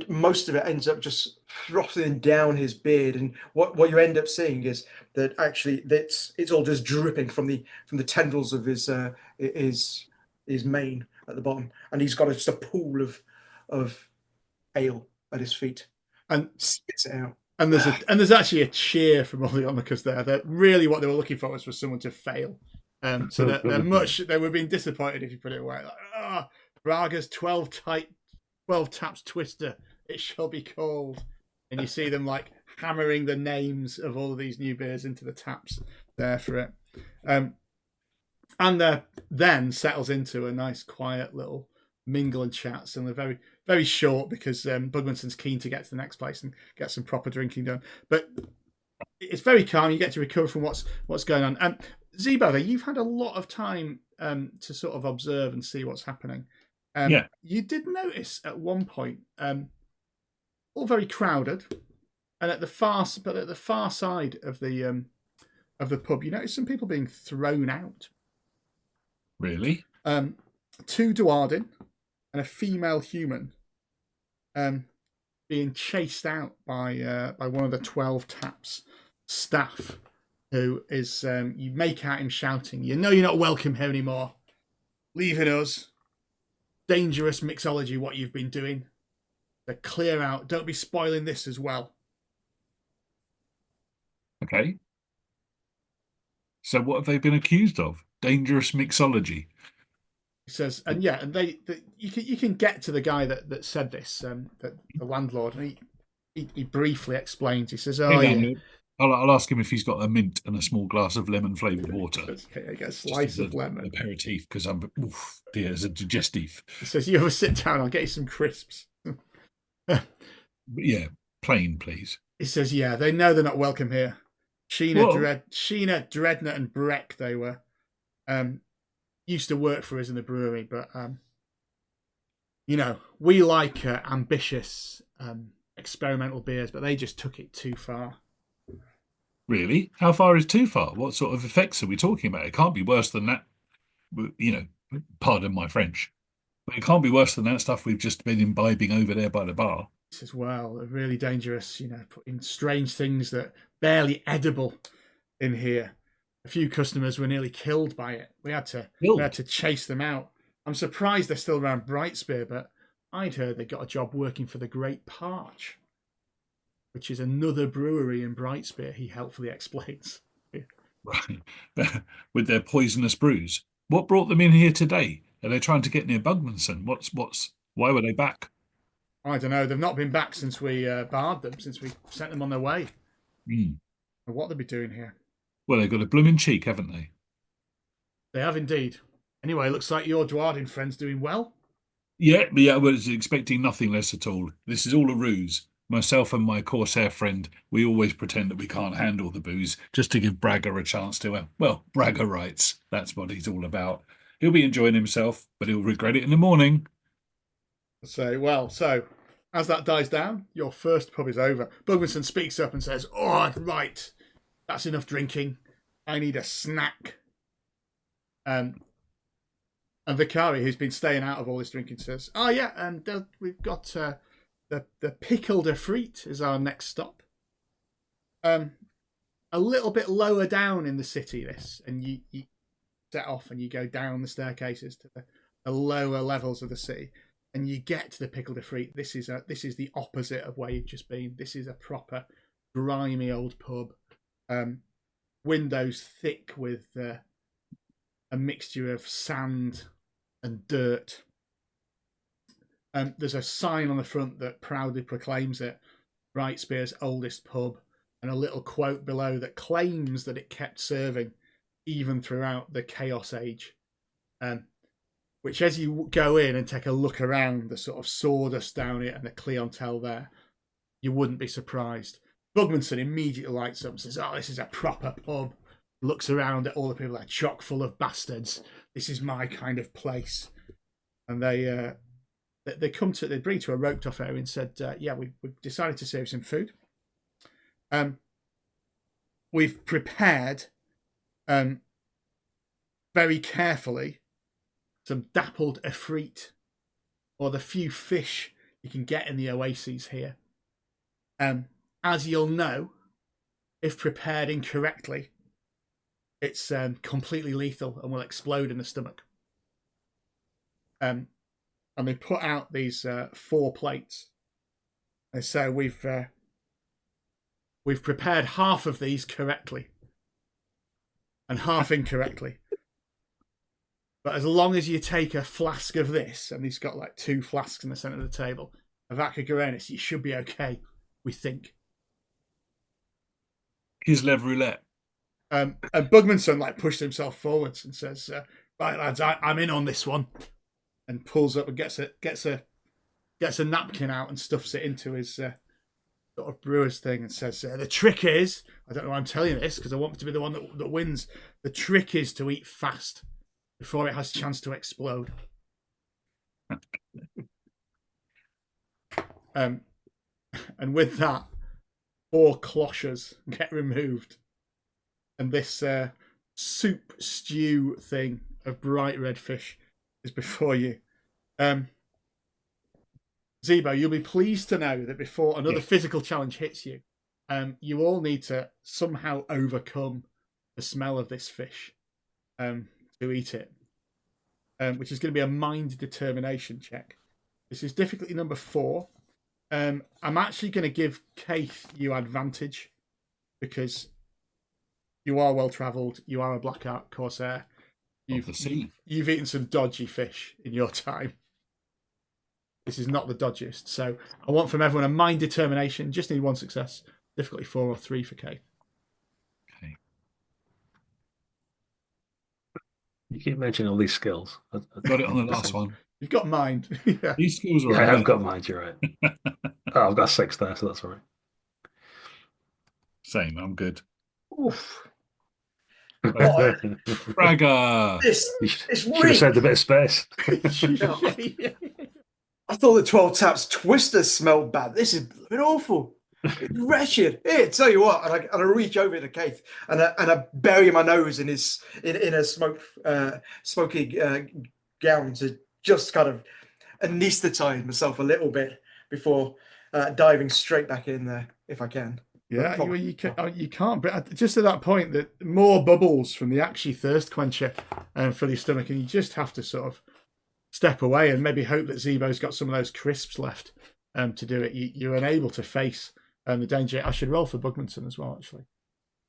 most of it ends up just frothing down his beard. And what you end up seeing is that actually it's all just dripping from the tendrils of his mane at the bottom, and he's got just a pool of ale at his feet and spits it out.
And there's actually a cheer from all the onlookers there. That really what they were looking for was for someone to fail. So they were being disappointed if you put it away. Like, Braga's 12 Taps Twister, it shall be called. And you see them like hammering the names of all of these new beers into the taps there for it. And then settles into a nice quiet little mingle and chats, and they're very, very short because Bugmansson's keen to get to the next place and get some proper drinking done. But it's very calm. You get to recover from what's going on. Zebo, you've had a lot of time to sort of observe and see what's happening.
Yeah.
You did notice at one point, all very crowded, and at the far side of the pub, you notice some people being thrown out.
Really?
2 Duardin and a female human being chased out by one of the 12 Taps staff, who is you make out him shouting, "You know you're not welcome here anymore. Leaving us. Dangerous mixology, what you've been doing. So clear out. Don't be spoiling this as well."
Okay. So what have they been accused of? Dangerous mixology.
He says, and you can get to the guy that said this, the landlord, and he briefly explains. He says, "Oh yeah."
I'll ask him if he's got a mint and a small glass of lemon flavoured water.
Okay, get a slice of lemon.
Aperitif, because there's a digestive.
He says, "You ever sit down? I'll get you some crisps."
Yeah, plain, please.
He says, "Yeah, they know they're not welcome here. Sheena, Dreadnought, and Breck, they were. Used to work for us in the brewery, but we like ambitious experimental beers, but they just took it too far."
Really? How far is too far? What sort of effects are we talking about? It can't be worse than that. Pardon my French, but it can't be worse than that stuff we've just been imbibing over there by the bar.
As well, really dangerous, putting strange things that barely edible in here. A few customers were nearly killed by it. We had to chase them out. I'm surprised they're still around Brightspear, but I'd heard they got a job working for the Great Parch, which is another brewery in Brightspear, he helpfully explains.
Right. With their poisonous brews. What brought them in here today? Are they trying to get near Bugmansson? Why were they back?
I don't know. They've not been back since we barred them, since we sent them on their way. What they'll be doing here.
Well, they've got a blooming cheek, haven't they?
They have indeed. Anyway, looks like your Duardin friend's doing well.
Yeah, I was expecting nothing less at all. This is all a ruse. Myself and my Corsair friend, we always pretend that we can't handle the booze just to give Bragger a chance to, Bragger rights. That's what he's all about. He'll be enjoying himself, but he'll regret it in the morning.
So as that dies down, your first pub is over. Bugmansson speaks up and says, "Oh, right. That's enough drinking. I need a snack." And Vicari, who's been staying out of all this drinking, says, "Oh yeah, and we've got the pickle de frite is our next stop. And a little bit lower down in the city. This, and you set off and you go down the staircases to the lower levels of the city, and you get to the Pickle de Frite. This is the opposite of where you've just been. This is a proper grimy old pub. Windows thick with a mixture of sand and dirt. There's a sign on the front that proudly proclaims it Brightspear's oldest pub, and a little quote below that claims that it kept serving even throughout the Chaos Age. Which, as you go in and take a look around the sort of sawdust down it and the clientele there, you wouldn't be surprised. Bugmansson immediately lights up and says, "Oh, this is a proper pub." Looks around at all the people, like, chock full of bastards. This is my kind of place. And they bring to a roped off area and said, "Yeah, we've decided to serve some food. We've prepared, very carefully, some dappled efreet, or the few fish you can get in the oases here. As you'll know, if prepared incorrectly, it's completely lethal and will explode in the stomach." And they put out these 4 plates. And so we've prepared half of these correctly and half incorrectly. But as long as you take a flask of this, and he's got like 2 flasks in the centre of the table, of Aqshy, you should be okay, we think.
His lev roulette.
And Bugmansson like pushed himself forwards and says, "Right, lads, I'm in on this one," and pulls up and gets a napkin out and stuffs it into his sort of brewer's thing and says, "The trick is, I don't know why I'm telling you this because I want to be the one that wins. The trick is to eat fast before it has a chance to explode." And with that, 4 cloches get removed, and this soup stew thing of bright red fish is before you. Zebo, you'll be pleased to know that before another physical challenge hits you, you all need to somehow overcome the smell of this fish to eat it, which is going to be a mind determination check. This is difficulty number 4. I'm actually going to give Keith you advantage because you are well travelled. You are a Black Art Corsair. You've eaten some dodgy fish in your time. This is not the dodgiest. So I want from everyone a mind determination. Just need 1 success. Difficulty 4 or 3 for Keith.
Okay.
You keep mentioning all these skills.
Got it on the last one.
You've got mind. Yeah.
These skills are
Yeah, I have got mind, you're right. Oh, I've got 6 there, so that's all right.
Same, I'm good.
Oof.
Bragger!
You
It's
should have
weak.
saved a bit of space.
I thought the 12 taps twister smelled bad. This is blooming awful. It's wretched. Here, tell you what, and I reach over to Keith and I bury my nose in a smoky gown to just kind of anesthetize myself a little bit before diving straight back in there if I can.
Yeah, you can't. But just at that point, that more bubbles from the Aqshy thirst quencher fill your stomach, and you just have to sort of step away and maybe hope that Zebo's got some of those crisps left to do it. You're unable to face the danger. I should roll for Bugmansson as well, actually,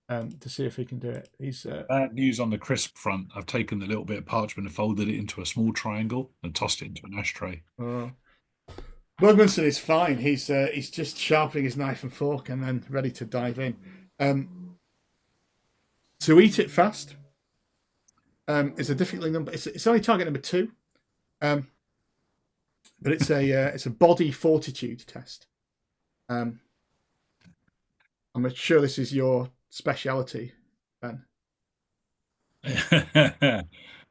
to see if he can do it. He's
bad news on the crisp front. I've taken the little bit of parchment and folded it into a small triangle and tossed it into an ashtray.
Bugmansson is fine. He's just sharpening his knife and fork and then ready to dive in. To eat it fast is a difficulty number. It's only target number 2, but it's a body fortitude test. I'm sure this is your speciality, Ben.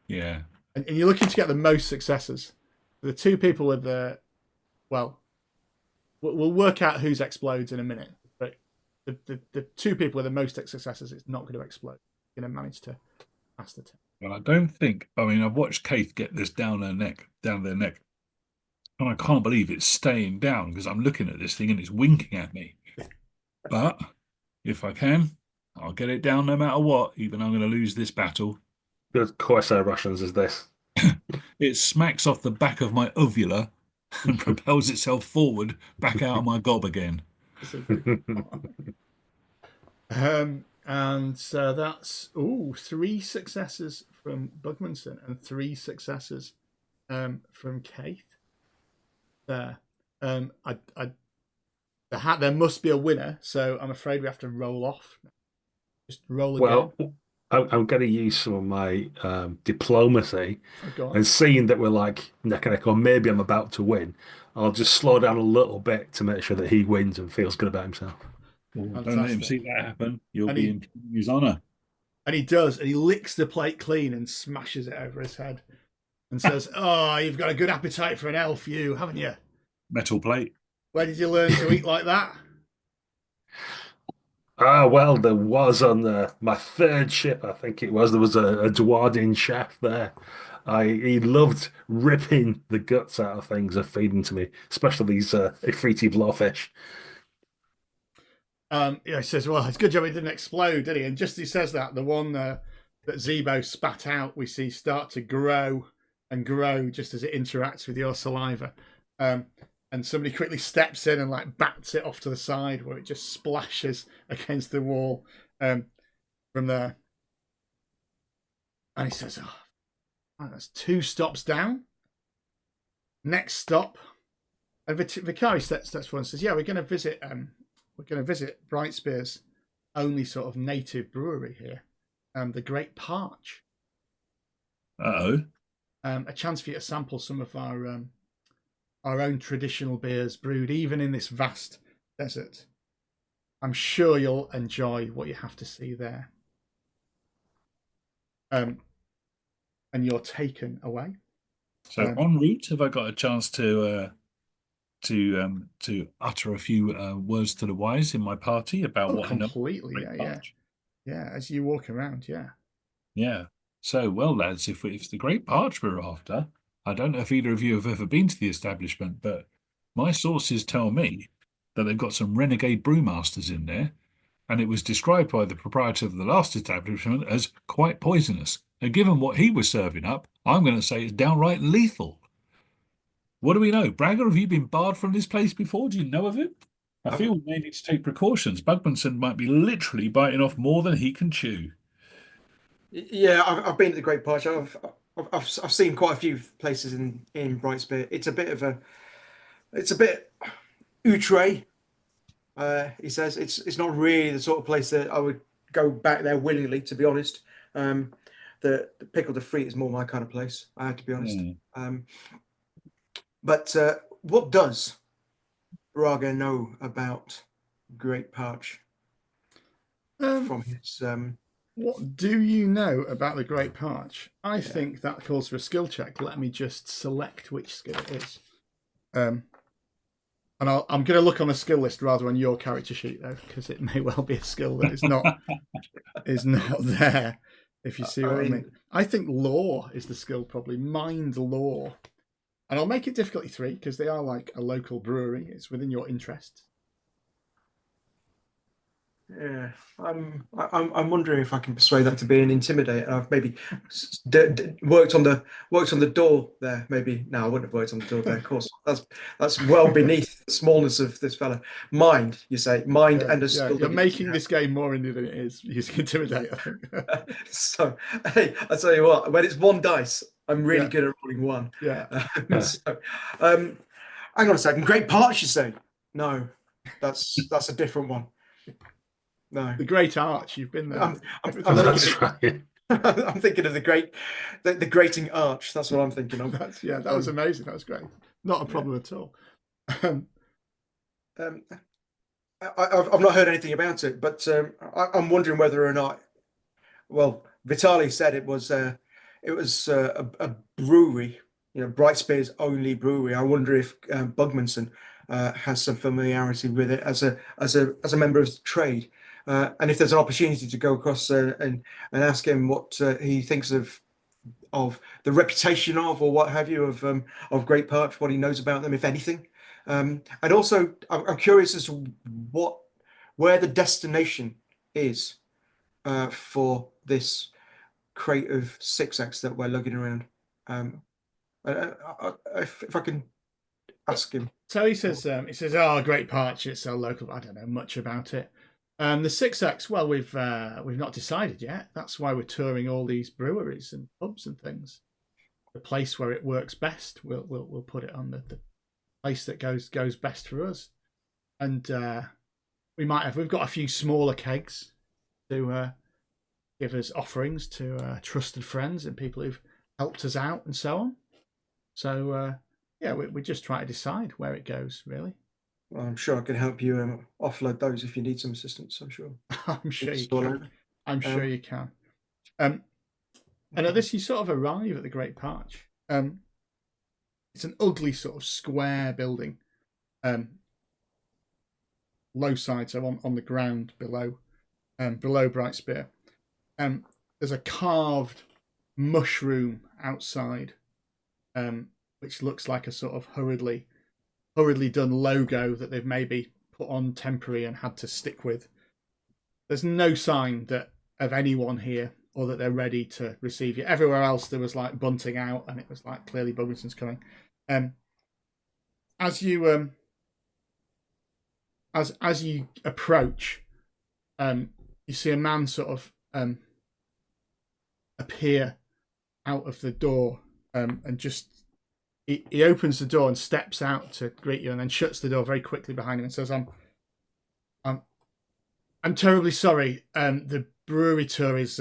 Yeah.
And you're looking to get the most successes. The 2 people with the well, we'll work out whose explodes in a minute, but the 2 people with the most successes, it's not going to explode. You're going to manage to pass the test.
Well, I don't think. I mean, I've watched Keith get this down their neck, and I can't believe it's staying down because I'm looking at this thing and it's winking at me. But if I can, I'll get it down no matter what, even though I'm going to lose this battle.
Good Corsair Russians is this.
It smacks off the back of my uvula and propels itself forward back out of my gob again.
It's a big and so that's 3 successes from Bugmansson and 3 successes from Keith. There, there must be a winner, so I'm afraid we have to roll off. Just roll again.
Well, I'm going to use some of my diplomacy,
Oh,
and seeing that we're like neck and neck, or maybe I'm about to win, I'll just slow down a little bit to make sure that he wins and feels good about himself.
Don't let him see that happen. You'll
And
be in his honour.
And he does, and he licks the plate clean and smashes it over his head and says, "Oh, you've got a good appetite for an elf, you, haven't you?
Metal plate.
Where did you learn to eat like that?"
Well, there was on my third ship, I think it was, there was a Duardin chef there. He loved ripping the guts out of things and feeding to me, especially these Ifriti blowfish.
He says, "Well, it's a good job it didn't explode, did he?" And just as he says that, the one that Zebo spat out, we see start to grow and grow just as it interacts with your saliva. And somebody quickly steps in and like bats it off to the side where it just splashes against the wall from there. And he says, "Oh, that's 2 stops down. Next stop." And Vicari steps forward and says, "Yeah, we're going to visit Brightspear's only sort of native brewery here, the Great Parch.
Uh-oh.
A chance for you to sample some of our own traditional beers brewed even in this vast desert. I'm sure you'll enjoy what you have to see there." And you're taken away.
So en route, have I got a chance to utter a few words to the wise in my party about what
completely,
I know?
Yeah. As you walk around,
yeah. So, well, lads, if the Great Parch we're after, I don't know if either of you have ever been to the establishment, but my sources tell me that they've got some renegade brewmasters in there, and it was described by the proprietor of the last establishment as quite poisonous. And given what he was serving up, I'm going to say it's downright lethal. What do we know? Bragger, have you been barred from this place before? Do you know of it? I feel we may need to take precautions. Bugmansson might be literally biting off more than he can chew.
Yeah, I've been to the Great Parch. I've seen quite a few places in Brightspear. It's a bit outre. He says it's not really the sort of place that I would go back there willingly, to be honest. The Pickled Ifrit is more my kind of place, I have to be honest. But what does Braga know about Great Parch from his
What do you know about the Great Parch? I think that calls for a skill check. Let me just select which skill it is. And I'm going to look on the skill list rather on your character sheet, though, because it may well be a skill that is not there, if you see what I mean. I think law is the skill, probably. Mind law. And I'll make it difficulty 3, because they are like a local brewery. It's within your interest.
Yeah, I'm wondering if I can persuade that to be an intimidator. I've maybe worked on the door there. Maybe no, I wouldn't have worked on the door there. Of course, that's well beneath the smallness of this fella. Mind, you say, mind, and a skill.
You're making this game more indie than it is. Using intimidate, I think.
So, hey, I tell you what, when it's 1 dice, I'm really good at rolling 1.
Yeah.
So, hang on a second. Great Parch, you say? No, that's a different one. No.
The Great Arch, you've been there.
I'm
That's right.
I'm thinking of the grating arch. That's what I'm thinking of.
That was amazing. That was great. Not a problem at all.
I've not heard anything about it, but I'm wondering whether or not. Well, Vitaly said it was a brewery, Brightspear's only brewery. I wonder if Bugmansson has some familiarity with it as a member of the trade. And if there's an opportunity to go across and ask him what he thinks of the reputation of, or what have you, of Great Parch, what he knows about them, if anything. And also, I'm curious as to where the destination is for this crate of 6X that we're lugging around. If I can ask him.
So he says, "Oh, great parts. It's so local. I don't know much about it." The 6X, well, we've not decided yet. That's why we're touring all these breweries and pubs and things. The place where it works best, we'll put it on the place that goes best for us. And we've got a few smaller kegs to give us offerings to trusted friends and people who've helped us out and so on. So yeah, we just try to decide where it goes, really.
Well, I'm sure I can help you offload those if you need some assistance. I'm sure.
I'm sure you
Install
can.
over.
I'm sure you can. And at this, you sort of arrive at the Great Parch. It's an ugly sort of square building. Low side, so on the ground below Brightspear. There's a carved mushroom outside, which looks like a sort of hurriedly done logo that they've maybe put on temporary and had to stick with. There's no sign of anyone here or that they're ready to receive you. Everywhere else there was like bunting out, and it was like clearly Bugmansson's coming. As you approach, you see a man sort of appear out of the door, and just he opens the door and steps out to greet you, and then shuts the door very quickly behind him and says, I'm terribly sorry. The brewery tour is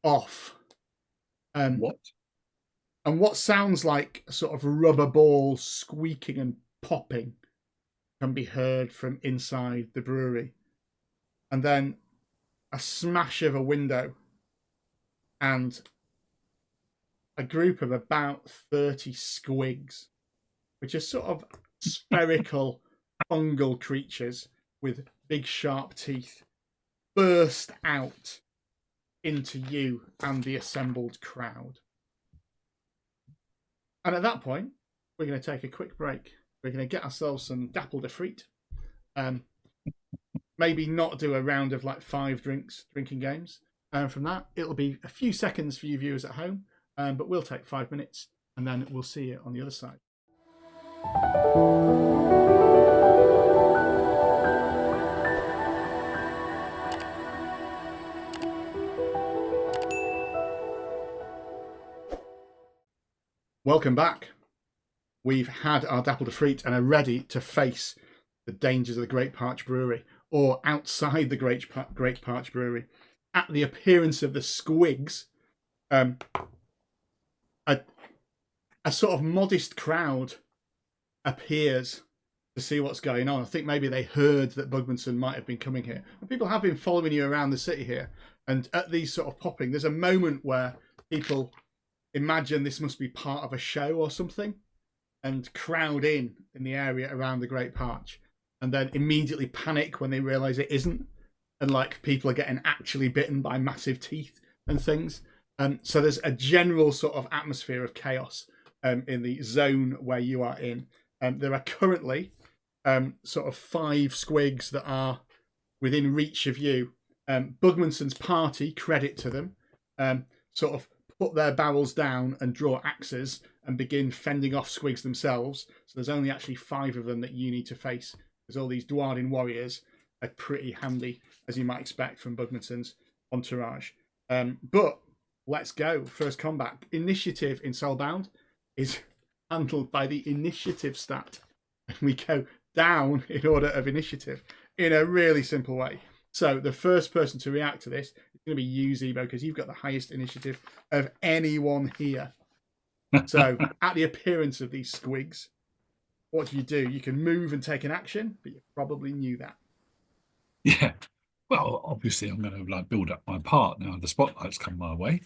off."
What?
And what sounds like a sort of rubber ball squeaking and popping can be heard from inside the brewery. And then a smash of a window, and a group of about 30 squigs, which are sort of spherical fungal creatures with big sharp teeth, burst out into you and the assembled crowd. And at that point, we're going to take a quick break. We're going to get ourselves some dapple de frites. Maybe not do a round of like 5 drinking games. And from that, it'll be a few seconds for you viewers at home, but we'll take 5 minutes, and then we'll see you on the other side. Welcome back. We've had our dapple de frites and are ready to face the dangers of the Great Parch Brewery, or outside the Great Parch Brewery. At the appearance of the squigs, a sort of modest crowd appears to see what's going on. I think maybe they heard that Bugmansson might have been coming here. And people have been following you around the city here. And at these sort of popping, there's a moment where people imagine this must be part of a show or something, and crowd in the area around the Great Parch, and then immediately panic when they realise it isn't, and like people are getting actually bitten by massive teeth and things. So there's a general sort of atmosphere of chaos in the zone where you are in. There are currently sort of 5 squigs that are within reach of you. Bugmansson's party, credit to them, sort of put their barrels down and draw axes and begin fending off squigs themselves. So there's only actually 5 of them that you need to face, because all these Duardin warriors are pretty handy, as you might expect from Bugmansson's entourage. But let's go. First combat. Initiative in Soulbound is handled by the initiative stat. And we go down in order of initiative in a really simple way. So the first person to react to this is going to be you, Zebo, because you've got the highest initiative of anyone here. So at the appearance of these squigs, what do? You can move and take an action, but you probably knew that.
Yeah. Well, obviously, I'm going to like build up my part now. The spotlight's come my way.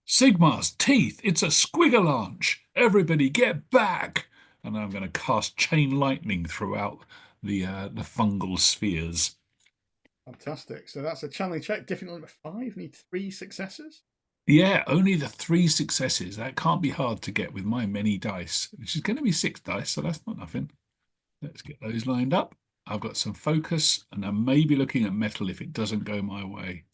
Sigmar's teeth. It's a squiggle-launch. Everybody get back. And I'm going to cast chain lightning throughout the fungal spheres.
Fantastic. So that's a channeling check. Difficulty number 5. Need 3 successes.
Yeah, only the 3 successes. That can't be hard to get with my many dice, which is going to be 6 dice, so that's not nothing. Let's get those lined up. I've got some focus, and I may be looking at metal if it doesn't go my way.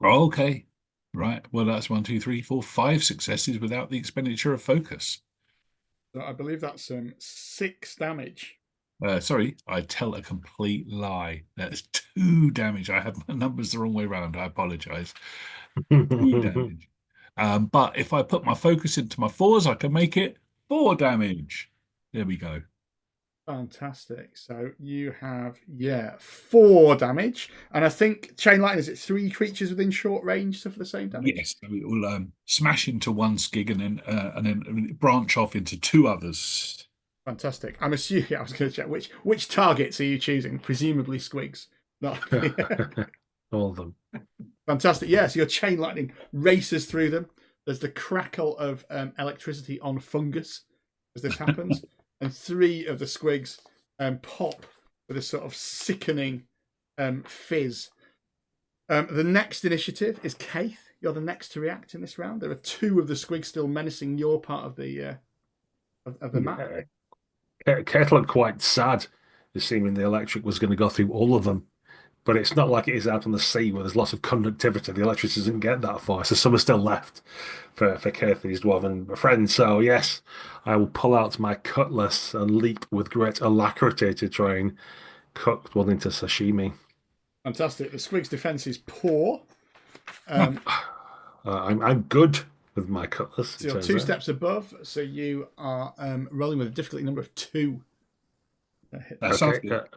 Okay. Right. Well, that's 1, 2, 3, 4, 5 successes without the expenditure of focus.
So I believe that's 6 damage.
Sorry, I tell a complete lie. That's 2 damage. I had my numbers the wrong way around. I apologize. 2 damage. But if I put my focus into my 4s, I can make it 4 damage. There we go.
Fantastic. So you have 4 damage, and I think chain lightning, is it 3 creatures within short range, so for the same damage?
Yes, so it will smash into one skig and then branch off into 2 others.
Fantastic. I'm assuming I was going to check which targets are you choosing? Presumably squigs. Not
All of them.
Fantastic. Yes, your chain lightning races through them. There's the crackle of electricity on fungus as this happens, and 3 of the squigs pop with a sort of sickening fizz. The next initiative is Keith. You're the next to react in this round. There are 2 of the squigs still menacing your part of the map.
Keith looked quite sad, assuming the electric was going to go through all of them. But it's not like it is out on the sea where there's lots of conductivity. The electricity doesn't get that far, so some are still left for Keith and his dwarven friend. So yes, I will pull out my cutlass and leap with great alacrity to try and cut one into sashimi.
Fantastic. The squig's defense is poor.
I'm good with my cutlass.
So you're 2 steps above, so you are rolling with a difficulty number of 2.
That sounds good.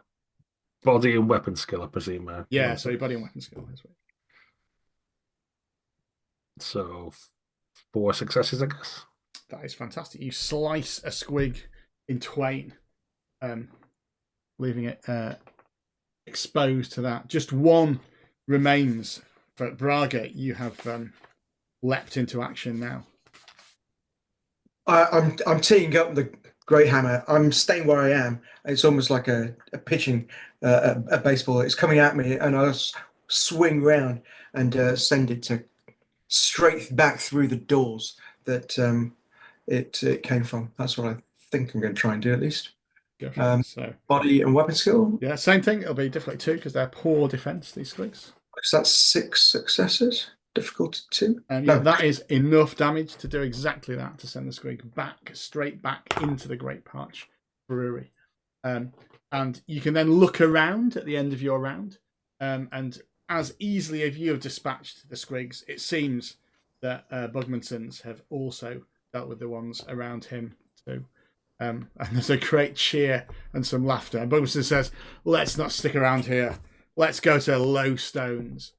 Body and weapon skill, I presume.
Yeah, so your body and weapon skill.
So 4 successes, I guess.
That is fantastic. You slice a squig in twain, leaving it exposed to that. Just 1 remains. For Braga, you have leapt into action now.
I'm teeing up the great hammer. I'm staying where I am. It's almost like a pitching a baseball. It's coming at me, and I'll swing round and send it to straight back through the doors that it came from. That's what I think I'm going to try and do, at least.
So
body and weapon skill.
Yeah, same thing. It'll be difficult 2 because they're poor defense. These squigs.
So that's 6 successes. Difficult 2.
Yeah, that is enough damage to do exactly that, to send the squig straight back into the Great Parch Brewery. And you can then look around at the end of your round, and as easily as you have dispatched the squigs, it seems that Bugmansons have also dealt with the ones around him too. And there's a great cheer and some laughter. And Bugmanson says, "Let's not stick around here. Let's go to Low Stones."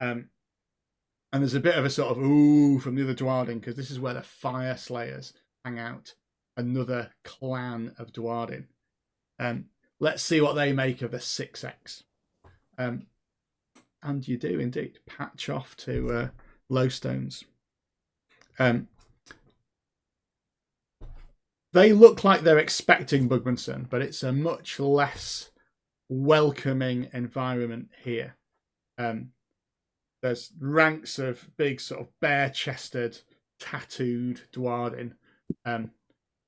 And there's a bit of a sort of ooh from the other Duardin, because this is where the Fire Slayers hang out, another clan of Duardin. Let's see what they make of the 6X. And you do indeed patch off to Low Stones. They look like they're expecting Bugmanson, but it's a much less welcoming environment here. There's ranks of big sort of bare-chested, tattooed Duardin,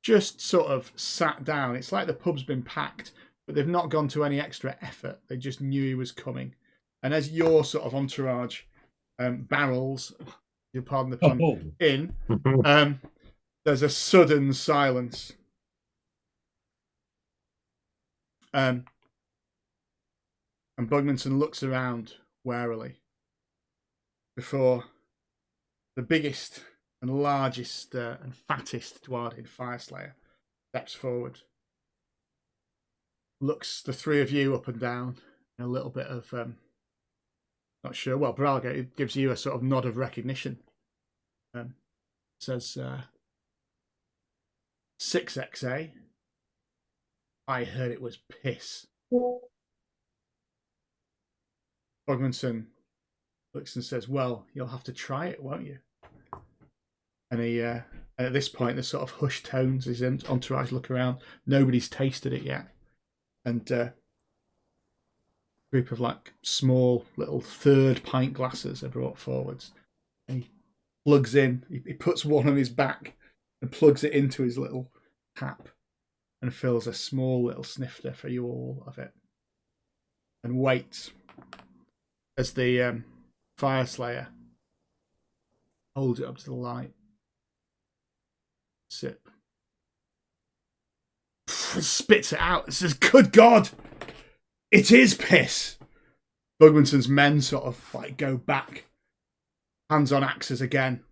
just sort of sat down. It's like the pub's been packed, but they've not gone to any extra effort. They just knew he was coming. And as your sort of entourage barrels, you pardon the pun, in, there's a sudden silence. And Bugmanson looks around warily before the biggest and largest and fattest Duardin Fire Slayer steps forward, looks the 3 of you up and down, and a little bit of not sure. Well, Braga, it gives you a sort of nod of recognition. Says 6XA. I heard it was piss. Bugmanson looks and says, "Well, you'll have to try it, won't you?" And he, at this point, there's sort of hushed tones. His entourage look around. Nobody's tasted it yet. And a group of like small little 3rd pint glasses are brought forwards. And he plugs in. He puts one on his back and plugs it into his little tap. and fills a small little snifter for you all of it, and waits as the fire slayer holds it up to the light. Sip. Spits it out and says, "Good God, it is piss." Bugmanson's men sort of like go back, hands on axes again,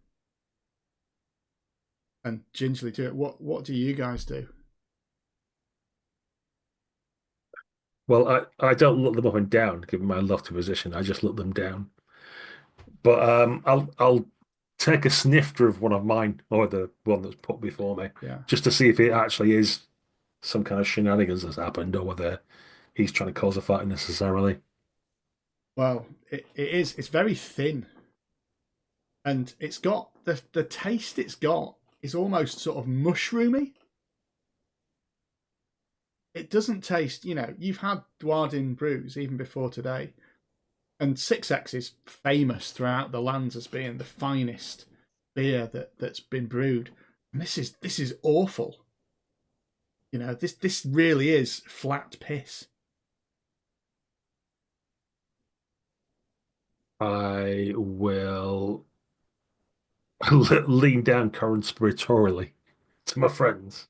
and gingerly do it. What do you guys do?
Well, I don't look them up and down, given my lofty position. I just look them down. But I'll take a snifter of one of mine, or the one that's put before me,
Yeah.
just to see if it actually is some kind of shenanigans that's happened, or whether he's trying to cause a fight unnecessarily.
Well, it is. It's very thin, and it's got the taste. It's got is almost sort of mushroomy. It doesn't taste. You've had Duardin brews even before today, and 6X is famous throughout the lands as being the finest beer that's been brewed. And this is awful. This really is flat piss.
I will lean down conspiratorially to my friends.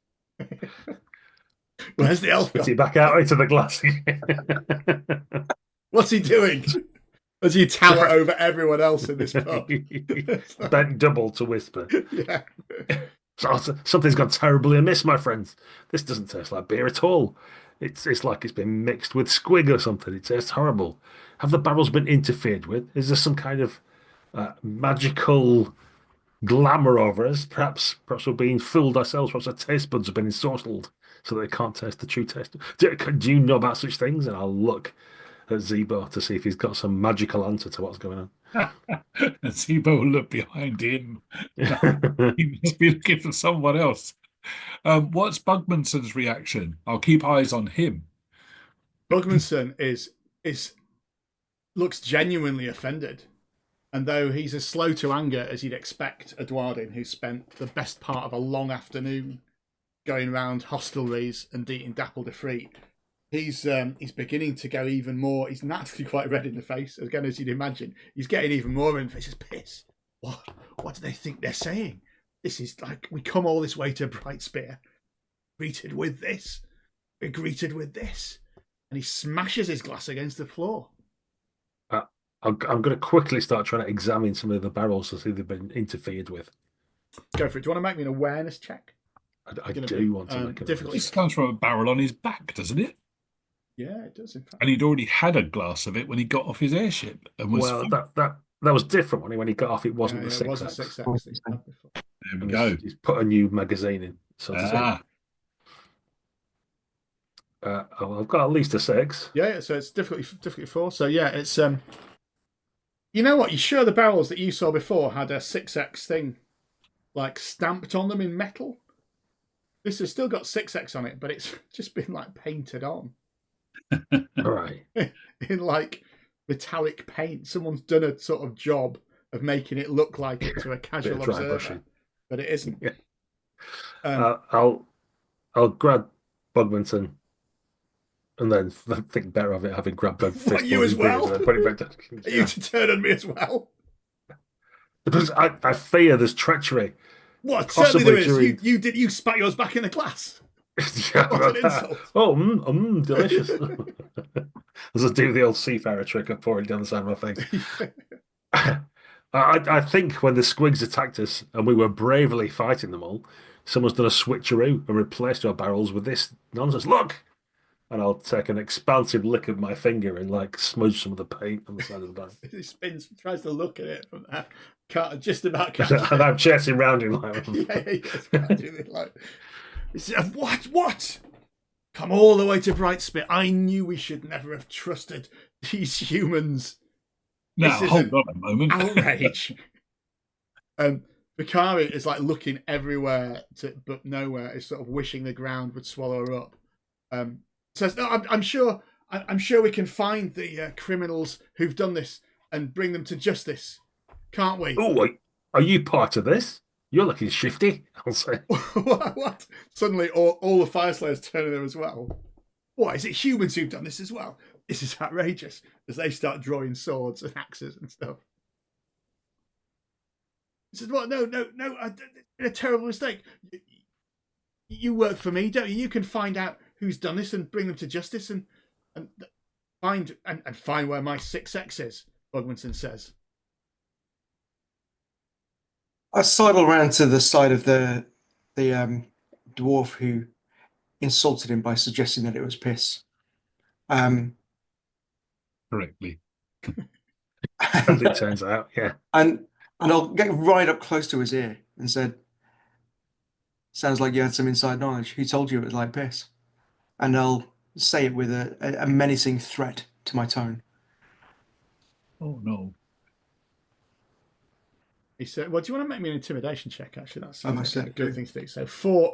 Where's the elf
Spit
gone?
it back out into the glass.
What's he doing? As you tower over everyone else in this pub.
Bent double to whisper.
Yeah.
Something's gone terribly amiss, my friends. This doesn't taste like beer at all. It's like it's been mixed with squig or something. It tastes horrible. Have the barrels been interfered with? Is there some kind of magical glamour over us? Perhaps we're being fooled ourselves. Perhaps our taste buds have been ensorcelled so they can't taste the true taste. Do you know about such things? And I'll look at Zebo to see if he's got some magical answer to what's going on.
Zebo will look behind him. He must be looking for someone else. What's Bugmanson's reaction? I'll keep eyes on him.
Bugmanson is looks genuinely offended. And though he's as slow to anger as you'd expect a Duardin who spent the best part of a long afternoon going around hostelries and eating dapple de frites, he's beginning to go even more. He's naturally quite red in the face, again, as you'd imagine. He's getting even more in the face. He's piss. What do they think they're saying? This is like, we come all this way to Brightspear, greeted with this. We're greeted with this. And he smashes his glass against the floor.
I'm going to quickly start trying to examine some of the barrels to see if they've been interfered with.
Go for it. Do you want to make me an awareness check?
I do want to make
difficult.
This comes from a barrel on his back, doesn't it?
Yeah, it does, in fact.
And he'd already had a glass of it when he got off his airship. And was
that was different when he got off. It wasn't the 6X.
It wasn't 6X that he had before.
There we go.
He's put a new magazine in. So to say. I've got at least a 6.
Yeah, so it's difficulty 4. So yeah, it's you know what? You sure the barrels that you saw before had a 6X thing like stamped on them in metal? This has still got 6X on it, but it's just been like painted on.
All right.
In like metallic paint. Someone's done a sort of job of making it look like it to a casual observer, brushing. But it isn't.
Yeah. I'll grab Bugmanson and then think better of it, having grabbed both fists.
You as well?
And then put it back down.
Are you to turn on me as well?
Because I fear there's treachery.
What? Certainly there is. You spat yours back in the glass.
Yeah,
what an insult.
Oh, delicious. As I do the old seafarer trick of pouring down the side of my face. I think when the squigs attacked us and we were bravely fighting them all, someone's done a switcheroo and replaced our barrels with this nonsense. Look! And I'll take an expansive lick of my finger and like smudge some of the paint on the side of the barrel.
He spins, tries to look at it from there. Can't just about
catch it. And I'm chasing round him like
what? Come all the way to Brightspear. I knew we should never have trusted these humans.
Now, hold on a moment.
Outrage. Bakari is like looking everywhere but nowhere. Is sort of wishing the ground would swallow her up. Says, no, I'm sure we can find the criminals who've done this and bring them to justice, can't we?
Oh, are you part of this? You're looking shifty, I'll say.
What? Suddenly, all the fire slayers turn on them as well. What, is it humans who've done this as well? This is outrageous. As they start drawing swords and axes and stuff. He says, "What? No, it's been a terrible mistake. You work for me, don't you? You can find out who's done this and bring them to justice and find where my 6X is," Bugmansson says.
I sidle around to the side of the dwarf who insulted him by suggesting that it was piss.
Correctly.
As it turns out, yeah.
And I'll get right up close to his ear and said, "Sounds like you had some inside knowledge. Who told you it was like piss?" And I'll say it with a menacing threat to my tone.
Oh no.
He said, "Well, do you want to make me an intimidation check?" Actually, that
I
sounds
most
like a good
certainly
thing to do. So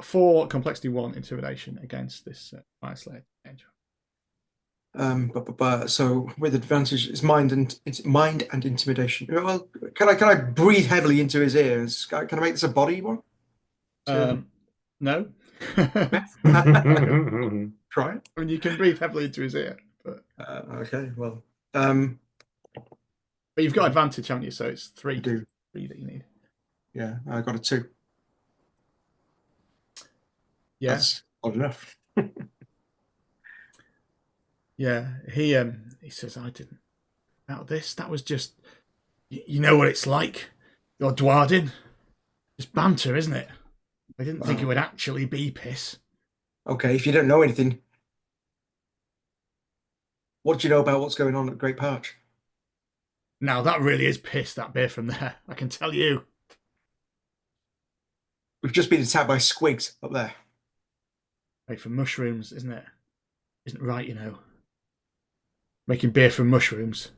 four complexity 1 intimidation against this fire slayer.
So with advantage, it's mind and intimidation. Well, can I breathe heavily into his ears? Can I make this a body one?
No.
Try it.
I mean, you can breathe heavily into his ear, but
Okay. Well,
you've got advantage, haven't you? So it's
I
3
do.
that you need.
Yeah, I got a 2.
Yeah,
That's odd enough.
yeah. He says, "I didn't about this. That was just, you know what it's like. You're Duardin. Just banter, isn't it? I didn't think it would actually be piss."
Okay, if you don't know anything, what do you know about what's going on at Great Parch?
Now that really is piss. That beer from there, I can tell you.
We've just been attacked by squigs up there.
Made from mushrooms, isn't it? Isn't right, you know. Making beer from mushrooms.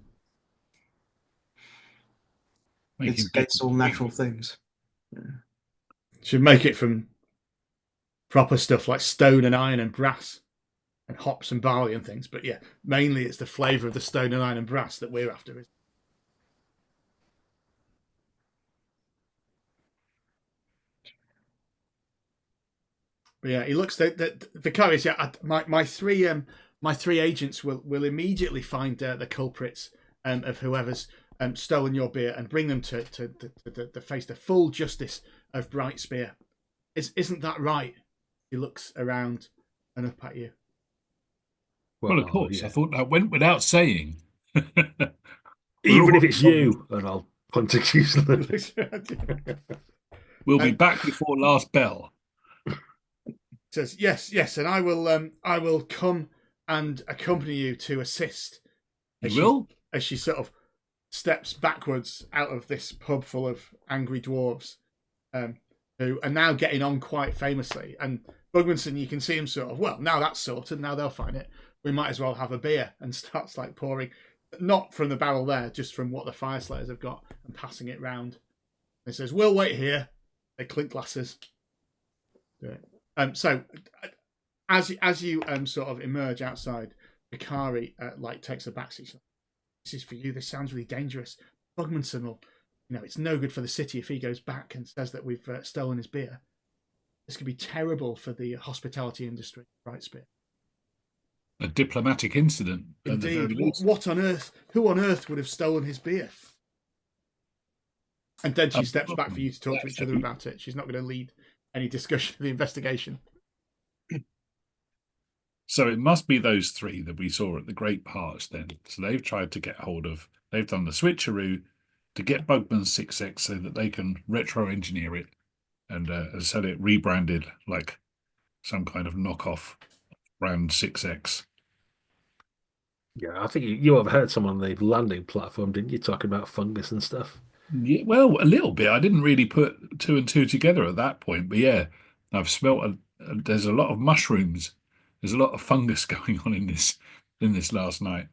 It's against all natural things. Yeah.
Should make it from proper stuff like stone and iron and brass and hops and barley and things. But yeah, mainly it's the flavour of the stone and iron and brass that we're after. But yeah, he looks the Vicarious. Yeah, my three agents will immediately find the culprits of whoever's stolen your beer and bring them to face the full justice of Brightspear. Isn't that right? He looks around and up at you.
Well, of course.
Yeah.
I thought that went without saying.
Even if it's you, and I'll point accusingly.
We'll be back before last bell.
Says yes, and I will come and accompany you to assist. As she sort of steps backwards out of this pub full of angry dwarves, who are now getting on quite famously. And Bugmansson, you can see him sort of, well, now that's sorted, now they'll find it. We might as well have a beer, and starts like pouring, not from the barrel there, just from what the fire slayers have got, and passing it round. He says, "We'll wait here." They clink glasses. Do it. So as you sort of emerge outside, Hikari takes a backseat. "This is for you. This sounds really dangerous. Bugmansson will, it's no good for the city if he goes back and says that we've stolen his beer. This could be terrible for the hospitality industry, Brightspear."
A diplomatic incident.
Indeed. What on earth? Who on earth would have stolen his beer? And then she steps back for you to talk to each other about it. She's not going to lead any discussion of the investigation.
So it must be those three that we saw at the Great Parch then. So they've tried to get hold of, they've done the switcheroo to get Bugman's 6X so that they can retro-engineer it and sell it rebranded like some kind of knockoff brand 6X.
Yeah, I think you overheard someone on the landing platform, didn't you, talking about fungus and stuff?
Yeah, well, a little bit. I didn't really put 2 and 2 together at that point, but yeah, I've smelt there's a lot of mushrooms. There's a lot of fungus going on in this last night.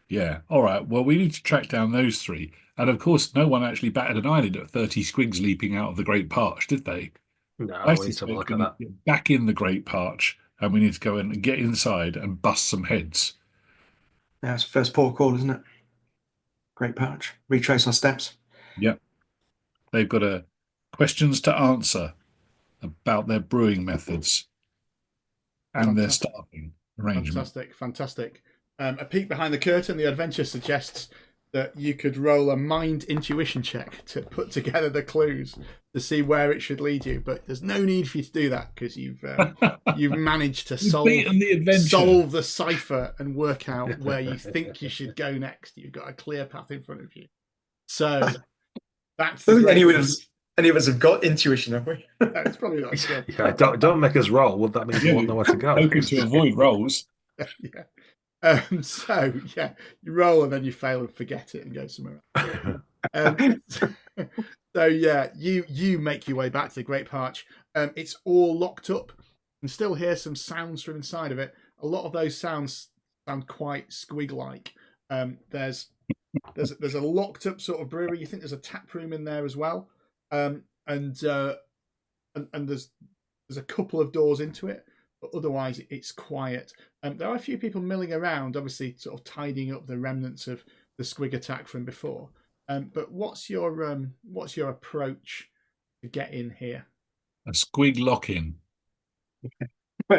Yeah. All right. Well, we need to track down those three. And of course, no one actually batted an eyelid at 30 squigs leaping out of the Great Parch, did they?
No,
I
we need to have a look at that.
get back in the Great Parch, and we need to go in and get inside and bust some heads.
Yeah, it's first port of call, isn't it? Great Parch. Retrace our steps.
Yep. They've got a questions to answer about their brewing methods and their
Fantastic.
staffing arrangement.
Fantastic. A peek behind the curtain, the adventure suggests that you could roll a mind intuition check to put together the clues to see where it should lead you. But there's no need for you to do that because you've managed to solve the cipher and work out where you think you should go next. You've got a clear path in front of you. So that's the
any of us have got intuition, have we?
No, it's probably not good.
Yeah, don't make us roll. Well, that means we won't know where to go.
Hoping to avoid rolls.
Yeah. So yeah, you roll and then you fail and forget it and go somewhere else. So yeah, you make your way back to the Great Parch. It's all locked up. You can still hear some sounds from inside of it. A lot of those sounds sound quite squig-like. There's a locked up sort of brewery. You think there's a tap room in there as well, and there's a couple of doors into it. But otherwise, it's quiet. There are a few people milling around, obviously, sort of tidying up the remnants of the squig attack from before. But what's your approach to get in here?
A squig lock-in.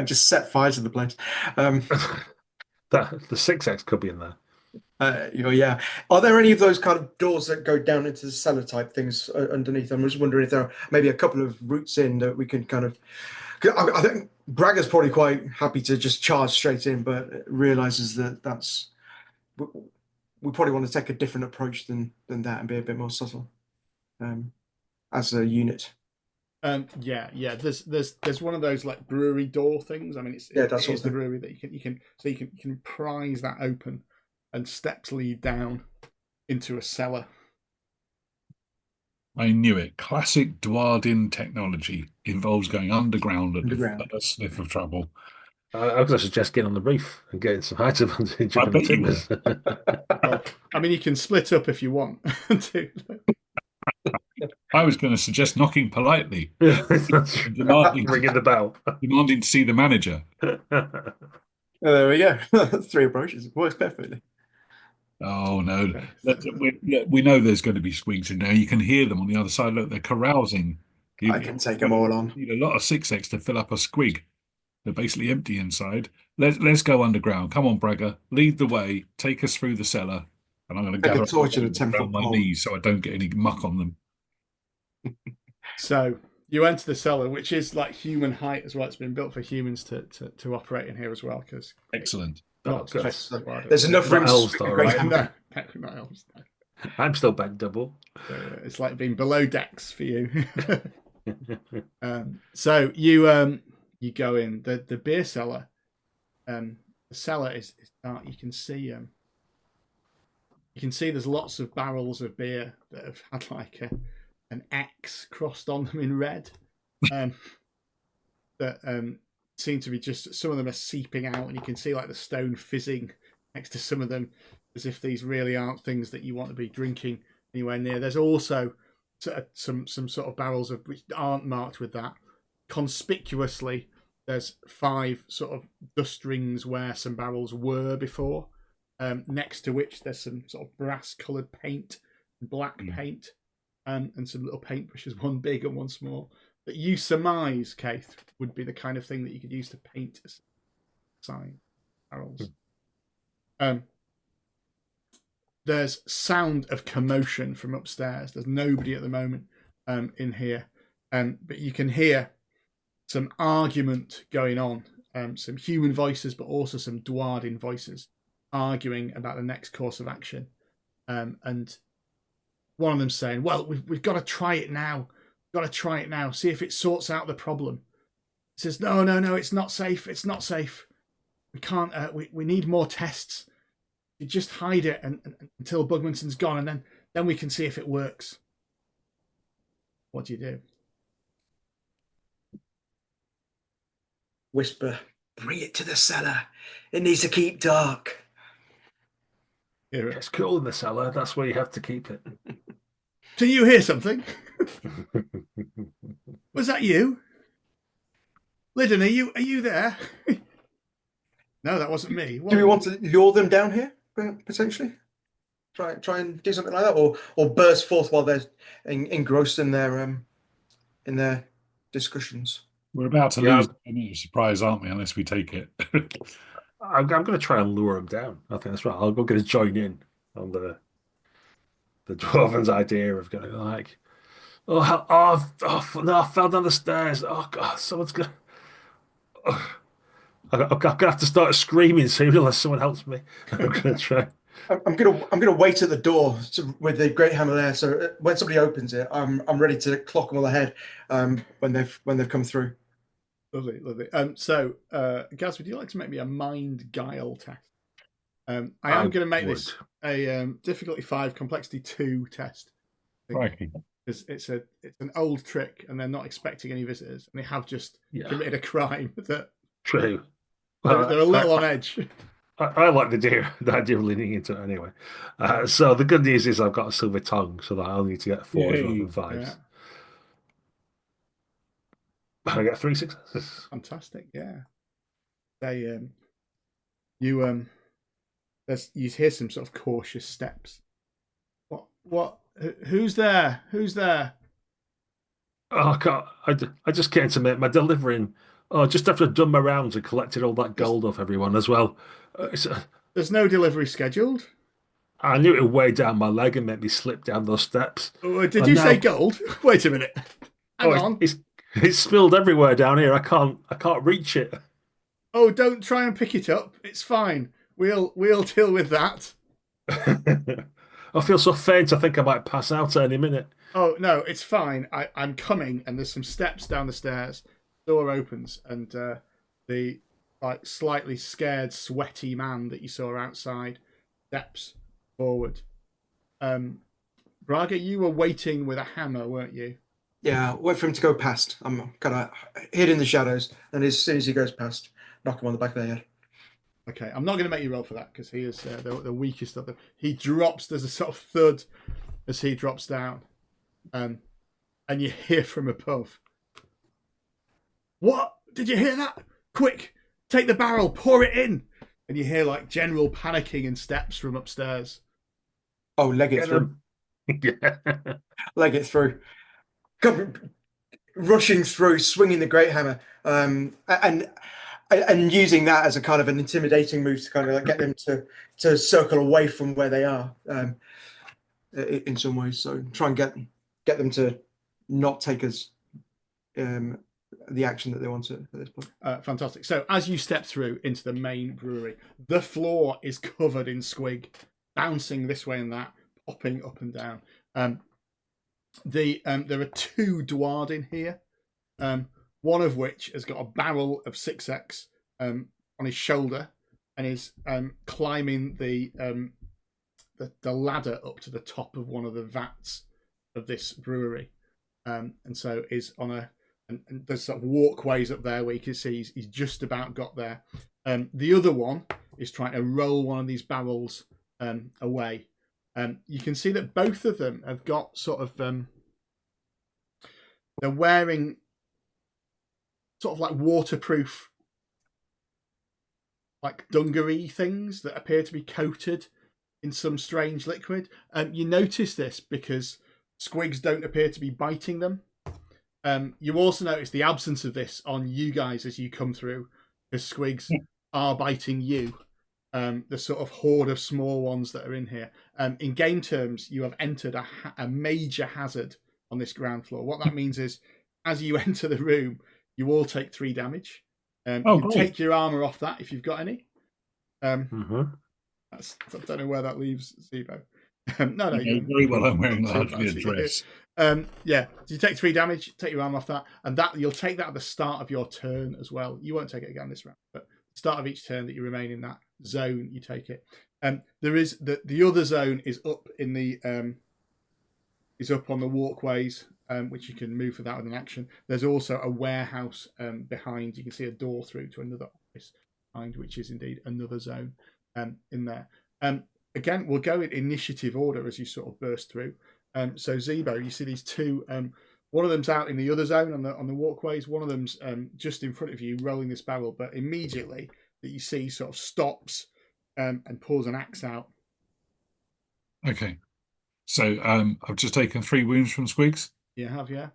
Just set fire to the place.
The 6X could be in there.
Yeah. Are there any of those kind of doors that go down into the cellar type things underneath? I'm just wondering if there are maybe a couple of routes in that we can kind of. I think Bragger's probably quite happy to just charge straight in, but realizes that we probably want to take a different approach than that and be a bit more subtle as a unit.
Yeah. There's one of those like brewery door things. I mean, it's the brewery that you can prise that open, and steps lead down into a cellar.
I knew it. Classic Duardin technology involves going underground at a sniff of trouble.
I was going to suggest getting on the roof and getting some height advantage up in the timbers.
Well, I mean, you can split up if you want.
I was going to suggest knocking politely.
Ringing the bell.
Demanding to see the manager.
There we go. 3 approaches. It works perfectly.
Oh, no. We know there's going to be squigs in there. You can hear them on the other side. Look, they're carousing.
I can take them all on.
You need a lot of 6X to fill up a squig. They're basically empty inside. Let's go underground. Come on, Bragger. Lead the way. Take us through the cellar. And I'm going to gather
torch at a 10-foot
my knees so I don't get any muck on them.
So you enter the cellar, which is like human height as well. It's been built for humans to operate in here as well. Because
excellent.
There's enough room to
though, right?
No, not elves. No.
I'm still back double.
So, it's like being below decks for you. So you go in the beer cellar. The cellar is dark. You can see there's lots of barrels of beer that have had like an X crossed on them in red. That seem to be just, some of them are seeping out, and you can see like the stone fizzing next to some of them, as if these really aren't things that you want to be drinking anywhere near. There's also some sort of barrels which aren't marked with that. Conspicuously, there's 5 sort of dust rings where some barrels were before, next to which there's some sort of brass coloured paint, black paint, and some little paintbrushes, one big and one small, that you surmise, Keith, would be the kind of thing that you could use to paint sign barrels. There's sound of commotion from upstairs. There's nobody at the moment in here, but you can hear some argument going on, some human voices, but also some Duardin voices arguing about the next course of action. And one of them saying, well, we've got to try it now. Got to try it now. See if it sorts out the problem. He says, no, it's not safe. It's not safe. We can't. We need more tests. You just hide it until Bugmansson's gone, and then we can see if it works. What do you do?
Whisper, bring it to the cellar. It needs to keep dark.
It's cool in the cellar. That's where you have to keep it.
Do you hear something? Was that you? Lyddon, are you there? No, that wasn't me.
Do we want to lure them down here, potentially? Try and do something like that, or burst forth while they're engrossed in their in their discussions.
We're about to
Yeah.
lose a minute of surprise, aren't we? Unless we take it.
I'm going to try and lure him down. I think that's right. I'll go get to join in on the dwarven's idea of going like, no, I fell down the stairs. Oh God, someone's gonna. I'm gonna have to start screaming soon unless someone helps me. I'm gonna try.
I'm gonna wait at the door with the great hammer there. So when somebody opens it, I'm ready to clock them on the head when they've come through.
Lovely, lovely. So, Gaz, would you like to make me a mind guile test? I am going to make this a difficulty 5, complexity 2 test.
Crikey.
Because it's an old trick, and they're not expecting any visitors, and they have just committed a crime that
True.
They're a little on edge.
I like the idea of leaning into it anyway. So the good news is I've got a silver tongue, so that I'll need to get 4s rather than 5s.
Yeah.
I get 3 successes.
Fantastic, yeah. They you hear some sort of cautious steps. What? Who's there? Who's there?
Oh, I just came to make my delivering. Oh, just after I'd done my rounds and collected all that gold off everyone as well.
There's no delivery scheduled.
I knew it would weigh down my leg and make me slip down those steps.
Did you say gold? Wait a minute. Hang on.
It's spilled everywhere down here. I can't reach it.
Oh, don't try and pick it up. It's fine. We'll deal with that.
I feel so faint. I think I might pass out any minute.
Oh no, it's fine. I'm coming, and there's some steps down the stairs. Door opens, and the slightly scared, sweaty man that you saw outside steps forward. Braga, you were waiting with a hammer, weren't you?
Yeah, wait for him to go past. I'm kind of hid in the shadows, and as soon as he goes past, knock him on the back of the head.
Okay, I'm not going to make you roll for that because he is the weakest of them. He drops. There's a sort of thud as he drops down, and you hear from above. What? Did you hear that? Quick, take the barrel, pour it in. And you hear general panicking and steps from upstairs.
Oh, leg it through.
Yeah.
Leg it through. Come, rushing through, swinging the great hammer, and using that as a kind of an intimidating move to kind of get them to circle away from where they are in some ways. So try and get them to not take us the action that they want to at this point.
Fantastic. So as you step through into the main brewery, the floor is covered in squig, bouncing this way and that, popping up and down. There are 2 Duardin here, one of which has got a barrel of 6x on his shoulder and is climbing the ladder up to the top of one of the vats of this brewery, and so is on a and there's sort of walkways up there where you can see he's just about got there. The other one is trying to roll one of these barrels away. You can see that both of them have got sort of they're wearing sort of waterproof dungaree things that appear to be coated in some strange liquid. You notice this because squigs don't appear to be biting them. You also notice the absence of this on you guys as you come through, because squigs are biting you. The sort of horde of small ones that are in here. In game terms, you have entered a major hazard on this ground floor. What that means is, as you enter the room, you all take 3 damage. You take your armor off that if you've got any. I don't know where that leaves Zebo. No,
very well. I'm wearing largely a dress.
Yeah, so you take 3 damage, take your arm off that, and that you'll take that at the start of your turn as well. You won't take it again this round, but start of each turn that you remain in that zone, you take it. There is the other zone is up in the is up on the walkways, which you can move without an action. There's also a warehouse behind. You can see a door through to another office behind, which is indeed another zone in there. Again, we'll go in initiative order as you sort of burst through. So Zebo, you see these 2. One of them's out in the other zone on the walkways. One of them's just in front of you, rolling this barrel. But immediately that you see, sort of stops and pulls an axe out.
Okay, so I've just taken 3 wounds from squigs.
You have, yeah.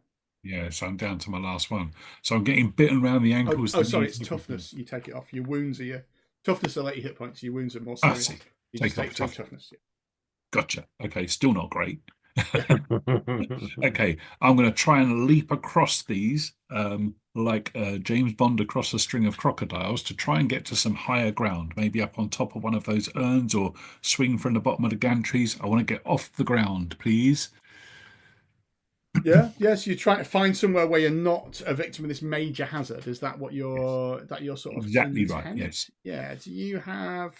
Yeah, so I'm down to my last one. So I'm getting bitten around the ankles.
Oh, sorry,
knees,
it's
everything.
toughness. You take it off. Your wounds are your toughness will let you hit points. Your wounds are more
I
serious.
see.
You
Take
just
it off
take 3
tough.
toughness. Yeah.
Gotcha. Okay, still not great. Okay, I'm going to try and leap across these like James Bond across a string of crocodiles to try and get to some higher ground, maybe up on top of one of those urns or swing from the bottom of the gantries. I want to get off the ground, please.
Yeah, yes. You're trying to find somewhere where you're not a victim of this major hazard. Is that what your sort of
Exactly right,
intent?
yes.
Yeah. Do you have?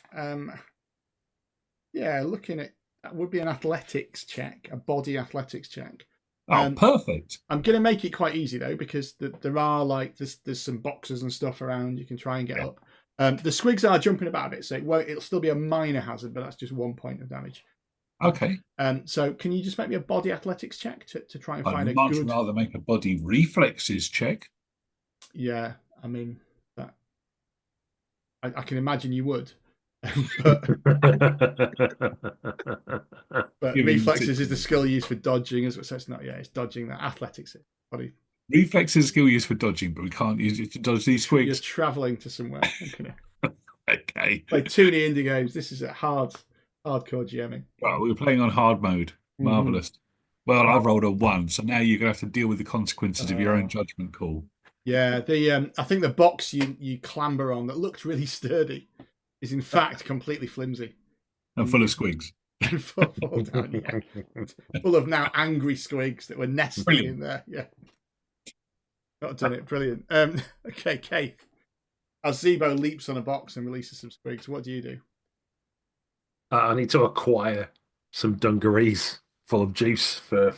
Yeah, looking at that would be an athletics check, a body athletics check.
Oh, perfect.
I'm going to make it quite easy though, because there are like there's some boxes and stuff around. You can try and get up. The squigs are jumping about a bit, so it'll still be a minor hazard, but that's just 1 point of damage.
Okay.
So can you just make me a body athletics check to try and
I'd
find a
much
good?
rather make a body reflexes check.
Yeah, I mean that. I can imagine you would, but
Given the
reflexes is the
situation.
skill used for dodging, as so it's not. Yeah, it's dodging. That athletics is body.
Reflexes skill used for dodging, but we can't use it to dodge these
You're
squigs.
traveling to somewhere. Okay.
Okay.
Play Toonie indie games. This is a hardcore GMing.
Well, we were playing on hard mode. Marvelous. Well, I've rolled a 1, so now you're going to have to deal with the consequences of your own judgment call.
Yeah, I think the box you clamber on that looked really sturdy is in fact completely flimsy
And full of squigs.
and fall down. Yeah, full of now angry squigs that were nesting
Brilliant.
in there. Yeah, not done it. Brilliant. Okay, Keith. As Zebo leaps on a box and releases some squigs, what do you do?
I need to acquire some dungarees full of juice for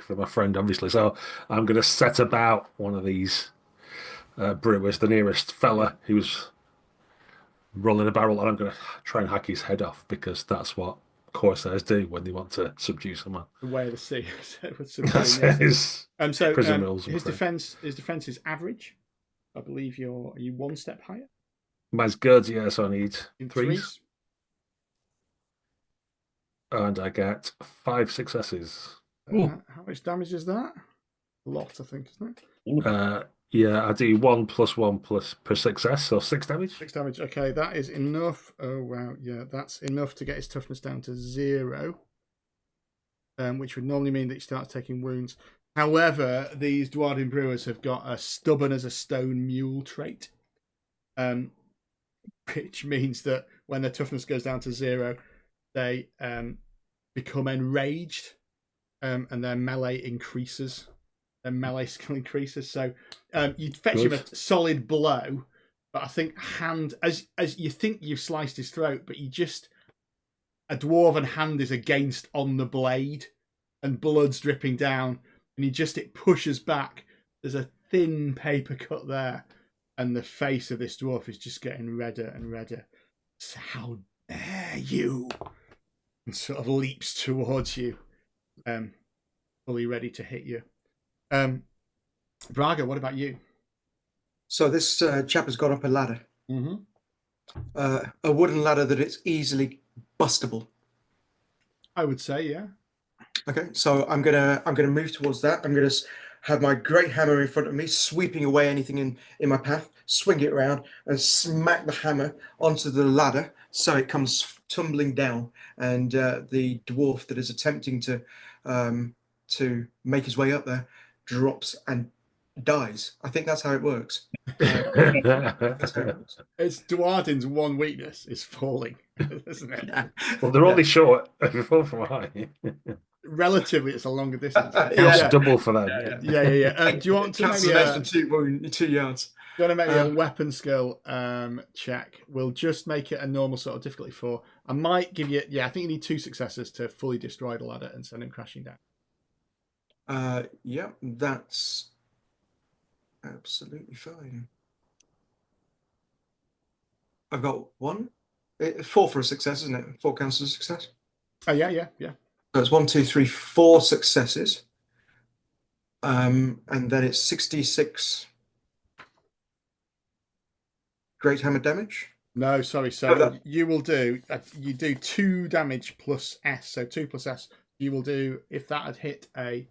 my friend, obviously. So I'm going to set about one of these brewers, the nearest fella who's rolling a barrel, and I'm going to try and hack his head off, because that's what corsairs do when they want to subdue someone.
The way of the sea.
That's his prison rules.
His defense is average. I believe are you 1 step higher?
Mine's good, yeah, so I need
In
threes. And I get 5 successes.
How much damage is that? A lot, I think, isn't it?
Yeah, I do 1 + 1 per success, so 6 damage.
6 damage. Okay, that is enough. Oh wow, yeah, that's enough to get his toughness down to 0, which would normally mean that he starts taking wounds. However, these Duardin brewers have got a stubborn as a stone mule trait, which means that when their toughness goes down to 0, they become enraged, and their melee increases. Their melee skill increases. So you fetch him a solid blow, but I think as you think you've sliced his throat, but a dwarven hand is against on the blade, and blood's dripping down, and it pushes back. There's a thin paper cut there, and the face of this dwarf is just getting redder and redder. So how dare you? And sort of leaps towards you, fully ready to hit you. Braga, what about you?
So this chap has got up a ladder, a wooden ladder that is easily bustable.
I would say, yeah.
Okay, so I'm gonna move towards that. I'm gonna have my great hammer in front of me, sweeping away anything in my path, swing it around, and smack the hammer onto the ladder so it comes tumbling down, and the dwarf that is attempting to make his way up there drops and dies. I think that's how it works. That's how it works.
It's Duardin's one weakness is falling, isn't it?
Yeah.
Well, they're only short if you fall from high.
Relatively, it's a longer distance.
Counts double for them.
Yeah. Do you want to
Counts
maybe
an extra 2 yards?
Do you want to make me a weapon skill check? We'll just make it a normal sort of difficulty 4. I might give you. Yeah, I think you need 2 successes to fully destroy the ladder and send him crashing down.
Yeah, that's absolutely fine. I've got 1. 4 for a success, isn't it? 4 counts as a success.
Oh yeah.
So it's 1, 2, 3, 4 successes, and then it's 66 great hammer damage.
No, sorry. So you will do. You do 2 damage plus S. So 2 plus S. You will do if that had hit a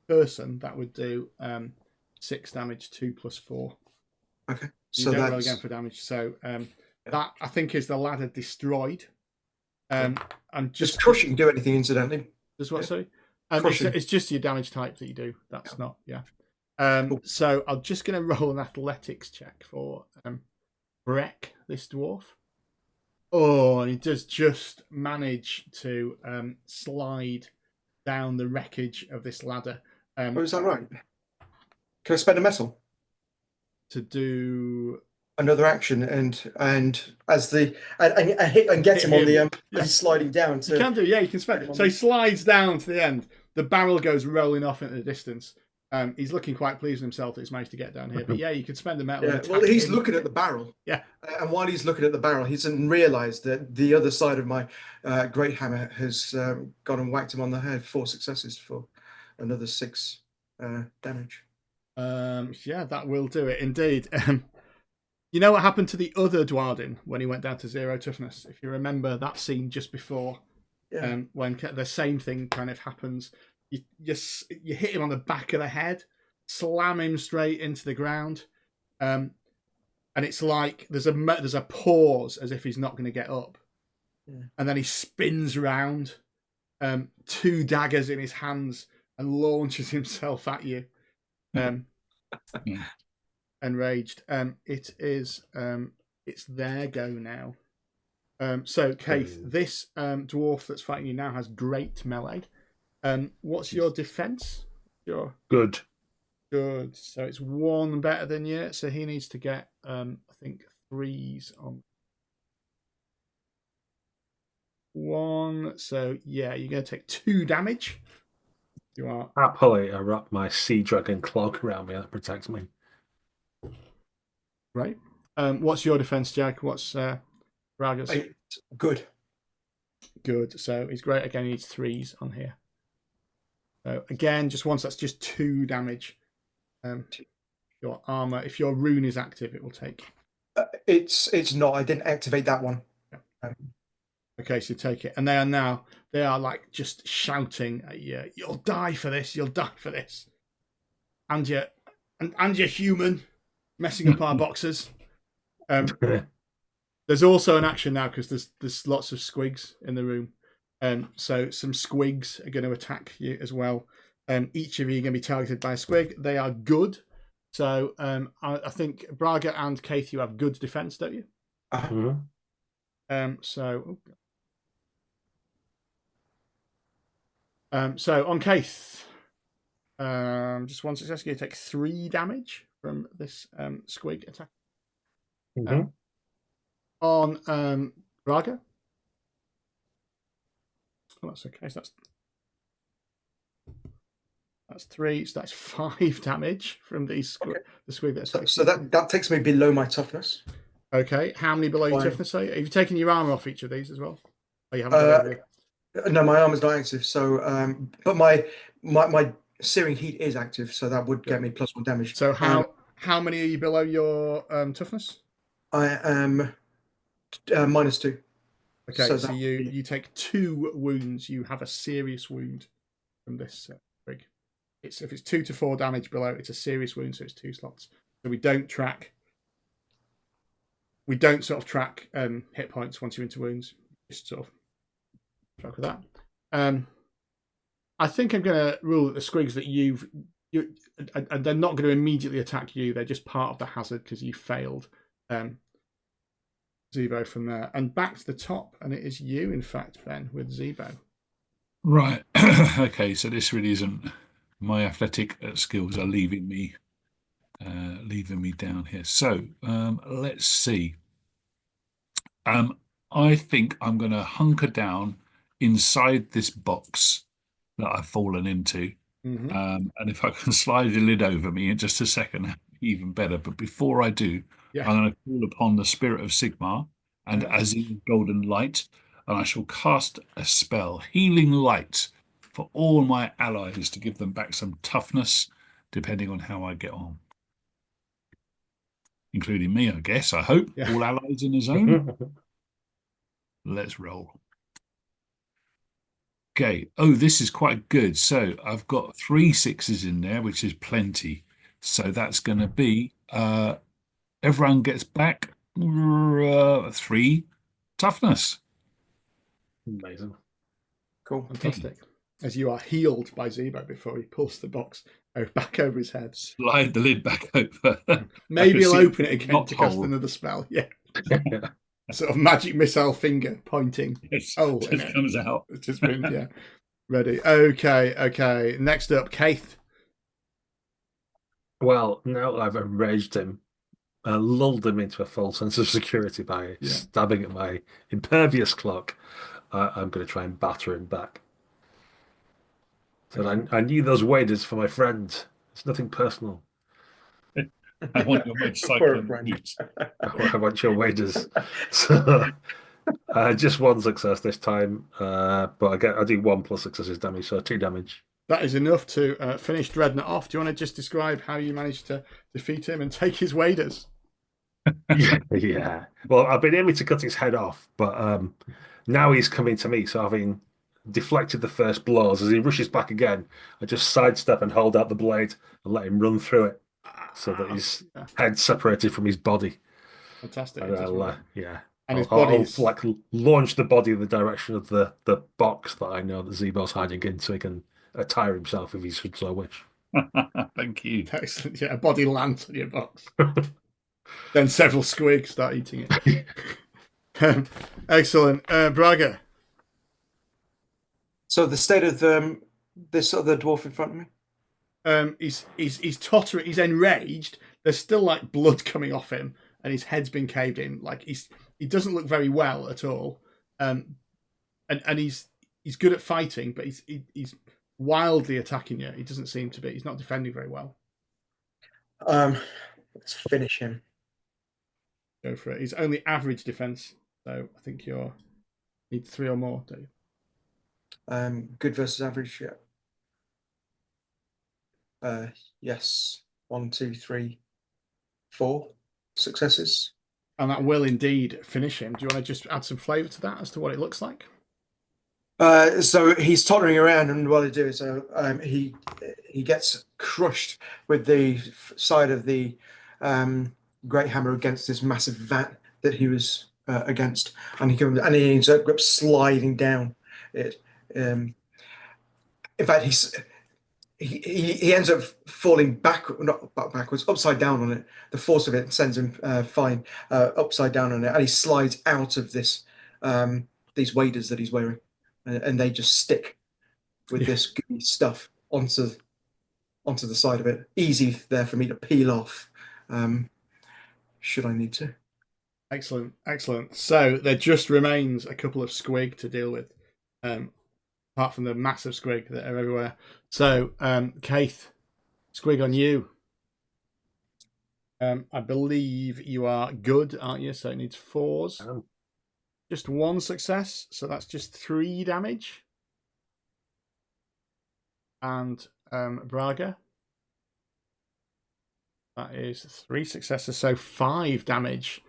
person, that would do 6 damage, 2 plus 4.
Okay.
You
So
don't roll
that's
again for damage. So that, I think, is the ladder destroyed. And
does
just
crushing do anything incidentally?
does what?
Yeah.
Sorry,
Crushing.
it's just your damage type that you do. That's not. Yeah.
Cool.
So I'm just going to roll an athletics check for Breck, this dwarf. Oh, and he does just manage to slide down the wreckage of this ladder.
Oh, is that right? Can I spend a metal?
To do
Another action and as the I hit and get him on the
Yeah.
as he's sliding down.
You can do, yeah, you can spend. So he slides down to the end. The barrel goes rolling off into the distance. He's looking quite pleased with himself that he's managed to get down here. But yeah, you could spend a metal.
Yeah, well, he's looking at the barrel.
Yeah.
And while he's looking at the barrel, he doesn't realise that the other side of my great hammer has gone and whacked him on the head. 4 successes for another 6 damage.
Yeah, that will do it indeed. You know what happened to the other Duardin when he went down to 0 toughness? If you remember that scene just before, when the same thing kind of happens, you hit him on the back of the head, slam him straight into the ground, and it's like there's a pause as if he's not going to get up, and then he spins round, 2 daggers in his hands, and launches himself at you. Enraged. It is it's their go now. So Keith, this dwarf that's fighting you now has great melee. What's your defense?
Good.
So it's 1 better than you. So he needs to get I think 3s on 1. So yeah, you're going to take 2 damage. You are
Happily, I wrap my sea dragon cloak around me that protects me.
right. What's your defense, Jack? What's Raga's?
Good.
Good. So he's great again. He needs 3s on here. So again, just once, that's just 2 damage. Your armor. If your rune is active, it will take.
It's not. I didn't activate that one.
Yeah. Okay, so take it, and they are like just shouting at you. You'll die for this. You'll die for this. And you're human, messing up our boxes. There's also an action now because there's lots of squigs in the room. So some squigs are going to attack you as well. Each of you are going to be targeted by a squig. They are good. So I think Braga and Keith, you have good defense, don't you? So on Keith, just 1 success. You take 3 damage from this squig attack. On Braga. Oh, that's okay. So that's 3. So that's 5 damage from these the squig that attacks.
So that takes me below my toughness.
Okay. How many below your toughness are you? Have you taken your armor off each of these as well? Oh, you haven't.
No, my armor's not active. So, but my searing heat is active, so that would get me +1 damage.
So how many are you below your toughness?
I am -2.
Okay, so you take 2 wounds. You have a serious wound from this rig. If it's 2 to 4 damage below, it's a serious wound, so it's 2 slots. So we don't sort of track hit points once you're into wounds. Just sort of track with that. I think I'm going to rule that the squigs that they're not going to immediately attack you. They're just part of the hazard because you failed. Zebo from there. And back to the top, and it is you, in fact, Ben, with Zebo.
Right. Okay, so this really isn't... My athletic skills are leaving me down here. So let's see. I think I'm going to hunker down inside this box that I've fallen into. And if I can slide the lid over me in just a second, that'd be even better. But before I do, I'm going to call upon the spirit of Sigmar and Azim Golden Light, and I shall cast a spell, Healing Light, for all my allies to give them back some toughness, depending on how I get on. Including me, I guess, I hope. Yeah. All allies in the zone. Let's roll. Okay. Oh, this is quite good. So I've got 3 6s in there, which is plenty. So that's going to be everyone gets back 3 toughness.
Amazing.
Cool.
Fantastic. As you are healed by Zebo before he pulls the box back over his head.
Slide the lid back over.
Maybe he'll
see
open it again
not
to cast
hole.
another spell. Yeah. Sort of magic missile finger pointing.
It
Oh,
just comes out.
It's just been, yeah. Ready. Okay. Next up, Keith.
Well, now I've enraged him, lulled him into a false sense of security by stabbing at my impervious cloak, I'm going to try and batter him back. So I need those waders for my friend. It's nothing personal.
I want your motorcycle boots.
I want your waders. So just 1 success this time, but I do 1 plus successes damage, so 2 damage.
That is enough to finish Dreadnought off. Do you want to just describe how you managed to defeat him and take his waders?
Yeah. Well, I've been aiming to cut his head off, but now he's coming to me. So having deflected the first blows, as he rushes back again, I just sidestep and hold out the blade and let him run through it, so that his head's separated from his body.
Fantastic.
And
And his
I'll like launch the body in the direction of the box that I know that Zebo's hiding in, so he can attire himself if he should so wish.
Thank you.
Excellent. Yeah, a body lands on your box. Then several squigs start eating it. Excellent. Braga.
So the state of this other dwarf in front of me?
He's tottering. He's enraged. There's still like blood coming off him, and his head's been caved in. Like he doesn't look very well at all. And he's good at fighting, but he's wildly attacking you. He doesn't seem to be. He's not defending very well.
Let's finish him.
Go for it. He's only average defense, so I think you need 3 or more, don't you?
Good versus average, yeah. Yes. 1, 2, 3, 4 successes.
And that will indeed finish him. Do you want to just add some flavour to that as to what it looks like?
So he's tottering around, and what I do is he gets crushed with the side of the great hammer against this massive vat that he was against, and he ends up sliding down it. In fact, he ends up falling backwards, upside down on it. The force of it sends him flying upside down on it, and he slides out of this these waders that he's wearing, and they just stick with this gooey stuff onto the side of it. Easy there for me to peel off, should I need to.
Excellent. So there just remains a couple of squig to deal with, apart from the massive squig that are everywhere. So, Keith, squig on you. I believe you are good, aren't you? So it needs 4s.
Oh.
Just 1 success, so that's just 3 damage. And Braga, that is 3 successes, so 5 damage.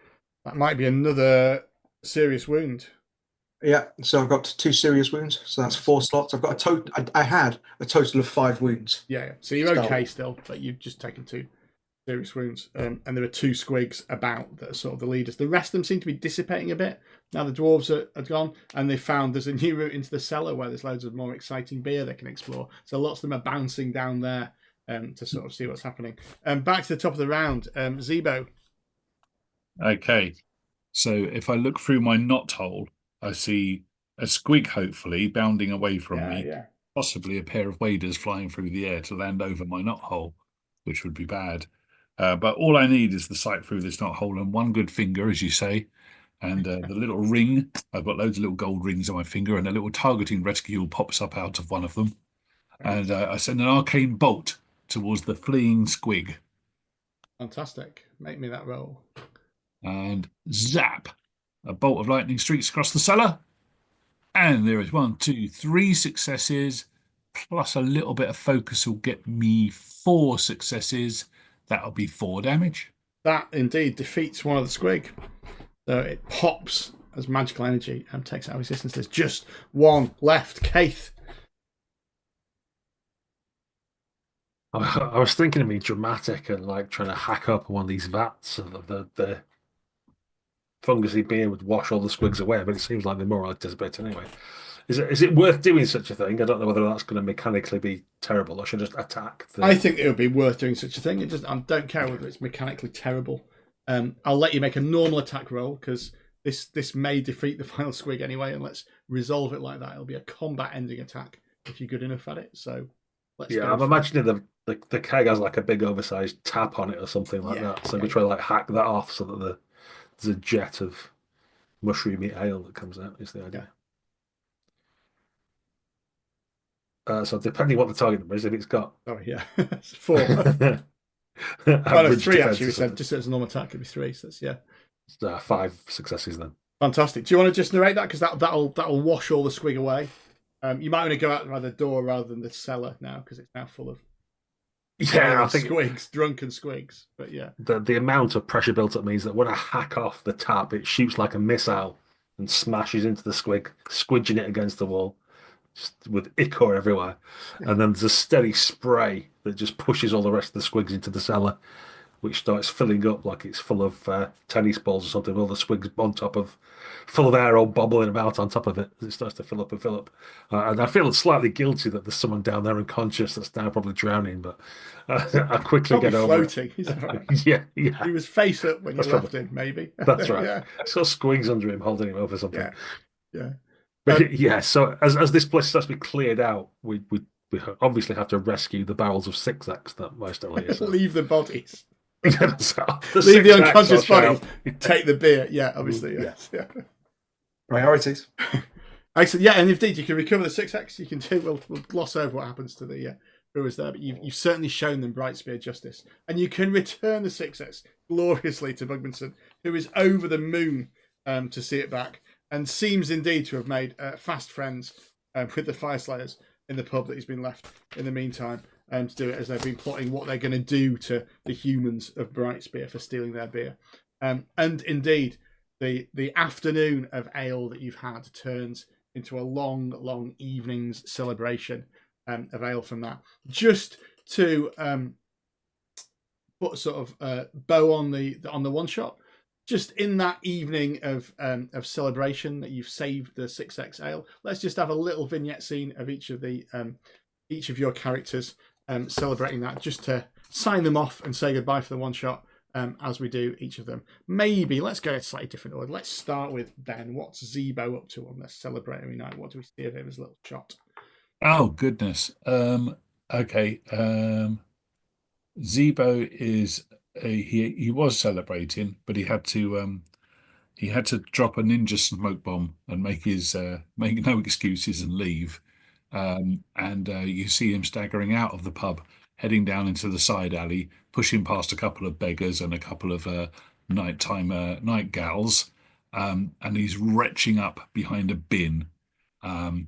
That might be another serious wound.
Yeah, so I've got 2 serious wounds, so that's 4 slots. I've got I had a total of 5 wounds.
Yeah. So you're okay still, but you've just taken 2 serious wounds. And there are 2 squigs about that are sort of the leaders. The rest of them seem to be dissipating a bit. Now the dwarves are gone, and they've found there's a new route into the cellar where there's loads of more exciting beer they can explore. So lots of them are bouncing down there to sort of see what's happening. Back to the top of the round, Zebo.
Okay. So if I look through my knot hole, I see a squig, hopefully, bounding away from me.
Yeah.
Possibly a pair of waders flying through the air to land over my knot hole, which would be bad. But all I need is the sight through this knot hole and 1 good finger, as you say. And the little ring, I've got loads of little gold rings on my finger, and a little targeting reticule pops up out of one of them. And I send an arcane bolt towards the fleeing squig.
Fantastic. Make me that roll.
And zap! A bolt of lightning streaks across the cellar. And there is 1, 2, 3 successes, plus a little bit of focus will get me 4 successes. That'll be 4 damage.
That indeed defeats one of the squig. So it pops as magical energy and takes out resistance. There's just 1 left. Keith,
I was thinking of being dramatic and like trying to hack up one of these vats so that the fungusy beer would wash all the squigs away, but it seems like they're more like dissipate anyway. Is it worth doing such a thing? I don't know whether that's going to mechanically be terrible. I should just attack
I
the.
think it would be worth doing such a thing. I don't care whether it's mechanically terrible. I'll let you make a normal attack roll because this may defeat the final squig anyway, and let's resolve it like that. It'll be a combat ending attack if you're good enough at it. So let's
Yeah,
go.
I'm imagining the keg has like a big oversized tap on it or something like that. So we try to like hack that off so that there's a jet of mushroomy ale that comes out. Is the idea. So depending what the target number is, if it's got
Oh yeah, it's 4.
average
3
defense
actually. We
or
said
something,
just as a normal attack, it'd be 3. So that's, yeah.
5 successes then.
Fantastic. Do you want to just narrate that because that'll wash all the squig away? You might want to go out by the door rather than the cellar now because it's now full of
Yeah, I think
squigs, drunken squigs. But yeah,
the amount of pressure built up means that when I hack off the tap, it shoots like a missile and smashes into the squig, squidging it against the wall, just with ichor everywhere. And then there's a steady spray that just pushes all the rest of the squigs into the cellar, which starts filling up like it's full of tennis balls or something. All the swigs on top of, full of air, all bobbling about on top of it as it starts to fill up and fill up. And I feel slightly guilty that there's someone down there unconscious that's now probably drowning, but I quickly
probably
get over
floating. He's all right.
it. Yeah.
He was face up when
That's
you left
probably-
him, maybe.
That's right.
Yeah,
So squigs under him, holding him over something.
yeah.
But yeah, so as this place starts to be cleared out, we obviously have to rescue the barrels of 6X that we're still here. So.
Leave the bodies.
So
Leave the
6X
unconscious
I'll
bodies.
shout.
Take the beer. Yeah, obviously. Yeah.
Priorities.
Excellent. Yeah, and indeed, you can recover the 6X. You can do. We'll gloss over what happens to the brewers there, but you've certainly shown them Brightspear justice, and you can return the 6X gloriously to Bugmansson, who is over the moon to see it back, and seems indeed to have made fast friends with the Fire Slayers in the pub that he's been left in the meantime, to do it as they've been plotting what they're going to do to the humans of Brightspear for stealing their beer. And indeed, the afternoon of ale that you've had turns into a long evening's celebration of ale from that. Just to put sort of bow on the one shot. Just in that evening of celebration that you've saved the 6X ale, let's just have a little vignette scene of each of your characters celebrating that, just to sign them off and say goodbye for the one shot as we do each of them. Maybe let's go a slightly different order. Let's start with Ben. What's Zebo up to on this celebratory night? What do we see of him as a little shot?
Oh goodness. Okay. Zebo is he was celebrating, but he had to drop a ninja smoke bomb and make no excuses and leave. And you see him staggering out of the pub, heading down into the side alley, pushing past a couple of beggars and a couple of night gals, and he's retching up behind a bin. And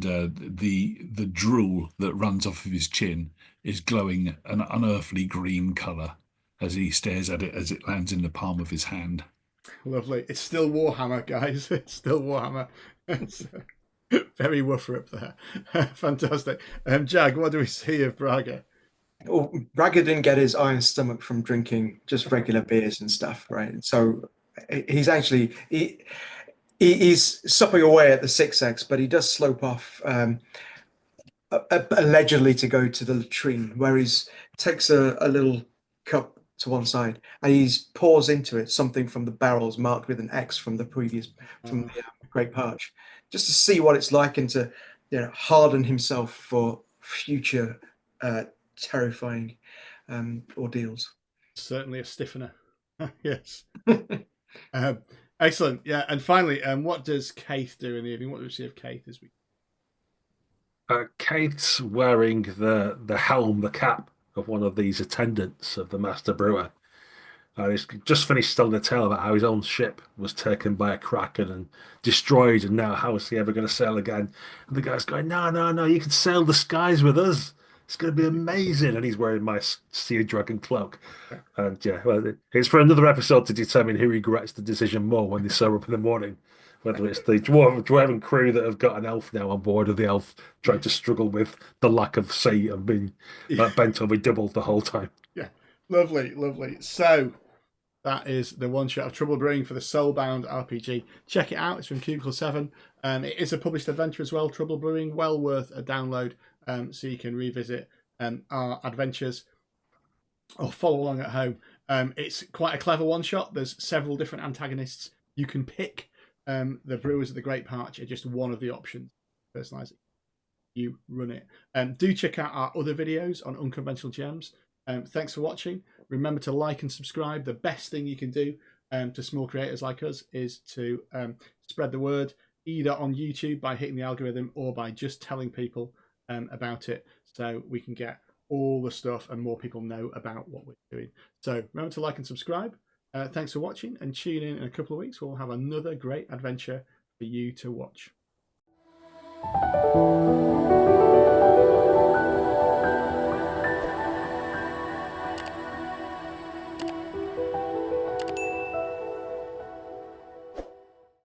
the drool that runs off of his chin is glowing an unearthly green colour as he stares at it as it lands in the palm of his hand.
Lovely. It's still Warhammer, guys. It's still Warhammer. It's very woofer up there. Fantastic. Jag, what do we see of Braga?
Well, Braga didn't get his iron stomach from drinking just regular beers and stuff, right? So he's actually he's supping away at the 6X, but he does slope off allegedly to go to the latrine, where he takes a little cup to one side and he pours into it something from the barrels marked with an X from the Great Purge, just to see what it's like and to harden himself for future terrifying ordeals.
Certainly a stiffener. Yes. Excellent. Yeah. And finally, what does Keith do in the evening? What do we see of Keith this week?
Kate's wearing the helm, the cap of one of these attendants of the master brewer. He's just finished telling a tale about how his own ship was taken by a kraken and destroyed, and now how is he ever going to sail again? And the guy's going, no, you can sail the skies with us. It's going to be amazing. And he's wearing my sea dragon cloak. And yeah, well, it's for another episode to determine who regrets the decision more when they sober up in the morning, Whether it's the dwarven crew that have got an elf now on board, or the elf trying to struggle with the lack of sea and being bent over double the whole time.
Yeah, lovely, lovely. So that is the one shot of Trouble Brewing for the Soulbound RPG. Check it out. It's from Cubicle 7. It is a published adventure as well, Trouble Brewing. Well worth a download, so you can revisit our adventures or follow along at home. It's quite a clever one shot. There's several different antagonists you can pick. The Brewers of the Great Parch are just one of the options. Personalize it. You run it. Do check out our other videos on Unconventional GMs. Thanks for watching. Remember to like and subscribe. The best thing you can do to small creators like us is to spread the word, either on YouTube by hitting the algorithm or by just telling people about it, so we can get all the stuff and more people know about what we're doing. So remember to like and subscribe. Thanks for watching, and tune in a couple of weeks. We'll have another great adventure for you to watch.